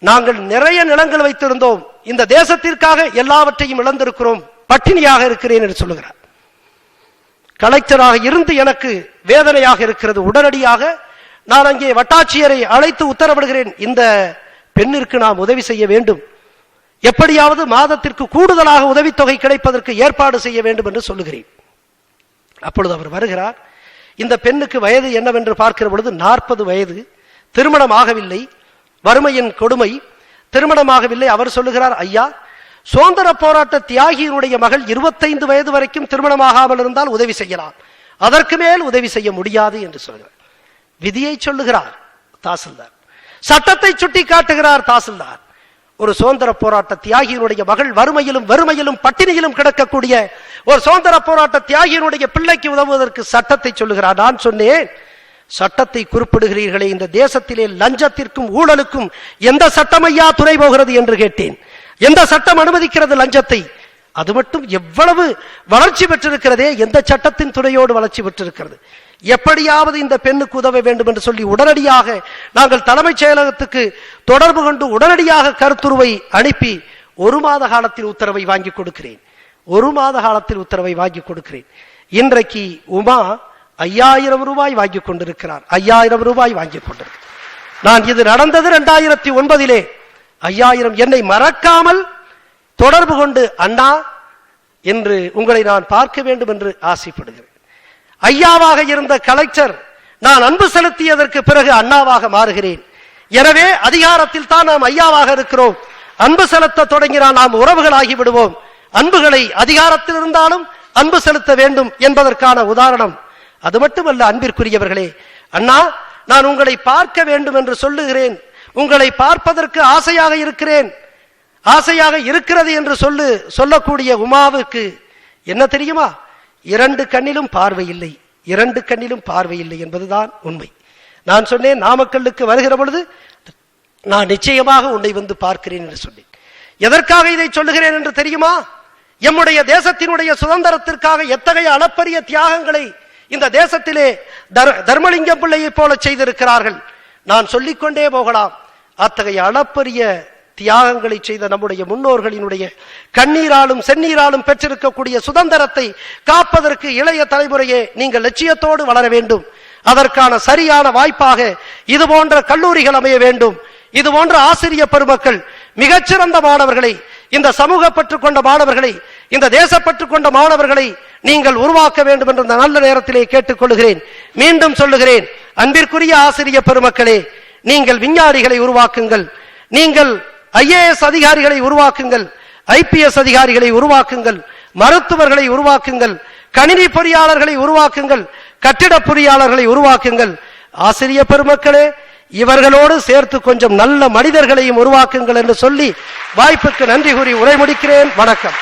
நாங்கள் நிறைய நிலங்கள் வைத்திருந்தோம், இந்த தேசத்திற்காக எல்லாவற்றையும் இழந்திருக்கிறோம், பட்டினியாக இருக்கிறேன் என்று சொல்லுகிறார். கலெக்டராக இருந்து எனக்கு வேதனையாக இருக்கிறது. உடனடியாக நான் அங்கே வட்டாட்சியரை அழைத்து உத்தரவிடுகிறேன், இந்த பெண்ணிற்கு நாம் உதவி செய்ய வேண்டும், எப்படியாவது மாதத்திற்கு கூடுதலாக உதவித்தொகை கிடைப்பதற்கு ஏற்பாடு செய்ய வேண்டும் என்று சொல்லுகிறேன். அப்பொழுது அவர் வருகிறார். இந்த பெண்ணுக்கு வயது என்னவென்று பார்க்கிற பொழுது 40 வயது, திருமணமாகவில்லை, வறுமையின் கொடுமை, திருமணமாகவில்லை. அவர் சொல்லுகிறார், ஐயா சுதந்திர போராட்ட தியாகியினுடைய மகள் 25 வயது வரைக்கும் திருமணமாகாமல் இருந்தால் உதவி செய்யலாம், அதற்கு மேல் உதவி செய்ய முடியாது என்று சொல்கிறார். விதியை சொல்லுகிறார் தாசில்தார், சட்டத்தை சுட்டி காட்டுகிறார் தாசில்தார். ஒரு சுதந்திர போராட்ட தியாகியினுடைய மகள் வறுமையிலும் பட்டினியிலும் கிடக்கக்கூடிய ஒரு சுதந்திர போராட்ட தியாகியினுடைய பிள்ளைக்கு உதவுவதற்கு சட்டத்தை சொல்லுகிறார். நான் சொன்னேன், சட்டத்தை குறிப்பிடுகிறீர்களே, இந்த தேசத்திலே லஞ்சத்திற்கும் ஊழலுக்கும் எந்த சட்டமையா துணை போகிறது என்று கேட்டேன். எந்த சட்டம் அனுமதிக்கிறது லஞ்சத்தை? அது மட்டும் எவ்வளவு வளர்ச்சி பெற்றிருக்கிறதே, எந்த சட்டத்தின் துணையோடு வளர்ச்சி பெற்றிருக்கிறது? எப்படியாவது இந்த பெண்ணுக்கு உதவ வேண்டும் என்று சொல்லி உடனடியாக நாங்கள் தலைமைச் செயலகத்துக்கு தொடர்பு கொண்டு உடனடியாக கருத்துருவை அனுப்பி 1 மாத காலத்தில் உத்தரவை வாங்கி கொடுக்கிறேன். இன்றைக்கு உமா 5000 ரூபாய் வாங்கி கொண்டிருக்கிறார். 5000 ரூபாய் வாங்கி கொண்டிருக்கிறார். நான் இது நடந்தது 2009 5000 என்னை மறக்காமல் தொடர்பு கொண்டு அண்ணா என்று உங்களை நான் பார்க்க வேண்டும் என்று ஆசைப்படுகிறேன். ஐயாவாக இருந்த கலெக்டர் நான் அன்பு செலுத்தியதற்கு பிறகு அண்ணாவாக மாறுகிறேன். எனவே அதிகாரத்தில் தான் நாம் ஐயாவாக இருக்கிறோம். அன்பு செலுத்த தொடங்கினால் நாம் உறவுகளாகி விடுவோம். அன்புகளை அதிகாரத்தில் இருந்தாலும் அன்பு செலுத்த வேண்டும் என்பதற்கான உதாரணம். அது மட்டுமல்ல அன்பிற்குரியவர்களே, அண்ணா நான் உங்களை பார்க்க வேண்டும் என்று சொல்லுகிறேன். உங்களை பார்ப்பதற்கு ஆசையாக இருக்கிறேன், ஆசையாக இருக்கிறது என்று சொல்லக்கூடிய உமாவுக்கு என்ன தெரியுமா? 2 கண்ணிலும் பார்வை இல்லை, 2 கண்ணிலும் பார்வை இல்லை என்பதுதான் உண்மை. நான் சொன்னேன், நாமக்கல்லுக்கு வருகிற பொழுது நான் நிச்சயமாக உன்னை வந்து பார்க்கிறேன் என்று சொன்னேன். எதற்காக இதை சொல்லுகிறேன் என்று தெரியுமா? எம்முடைய தேசத்தினுடைய சுதந்திரத்திற்காக எத்தகைய அளப்பரிய தியாகங்களை இந்த தேசத்திலே தர்மலிங்கம் பிள்ளையை போல செய்திருக்கிறார்கள். நான் சொல்லிக்கொண்டே போகலாம். அத்தகைய அளப்பரிய தியாகங்களை செய்த நம்முடைய முன்னோர்களினுடைய கண்ணீராலும் செந்நீராலும் பெற்றிருக்கக்கூடிய சுதந்திரத்தை காப்பதற்கு இளைய தலைமுறையே நீங்கள் லட்சியத்தோடு வளர வேண்டும். அதற்கான சரியான வாய்ப்பாக இது போன்ற கல்லூரிகள் அமைய வேண்டும். இது போன்ற ஆசிரிய பெருமக்கள், மிகச்சிறந்த மாணவர்களை, இந்த சமூக பற்று கொண்ட மாணவர்களை, இந்த தேசப்பற்று கொண்ட மாணவர்களை நீங்கள் உருவாக்க வேண்டும் என்ற நல்ல நேரத்திலே கேட்டுக்கொள்கிறேன். மீண்டும் சொல்லுகிறேன், அன்பிற்குரிய ஆசிரிய பெருமக்களே, நீங்கள் விஞ்ஞானிகளை உருவாக்குங்கள், நீங்கள் IAS அதிகாரிகளை உருவாக்குங்கள், IPS அதிகாரிகளை உருவாக்குங்கள், மருத்துவர்களை உருவாக்குங்கள், கணினி பொறியாளர்களை உருவாக்குங்கள், கட்டிட பொறியாளர்களை உருவாக்குங்கள். ஆசிரிய பெருமக்களே, இவர்களோடு சேர்த்து கொஞ்சம் நல்ல மனிதர்களையும் உருவாக்குங்கள் என்று சொல்லி வாய்ப்புக்கு நன்றி கூறி உரை முடிக்கிறேன். வணக்கம்.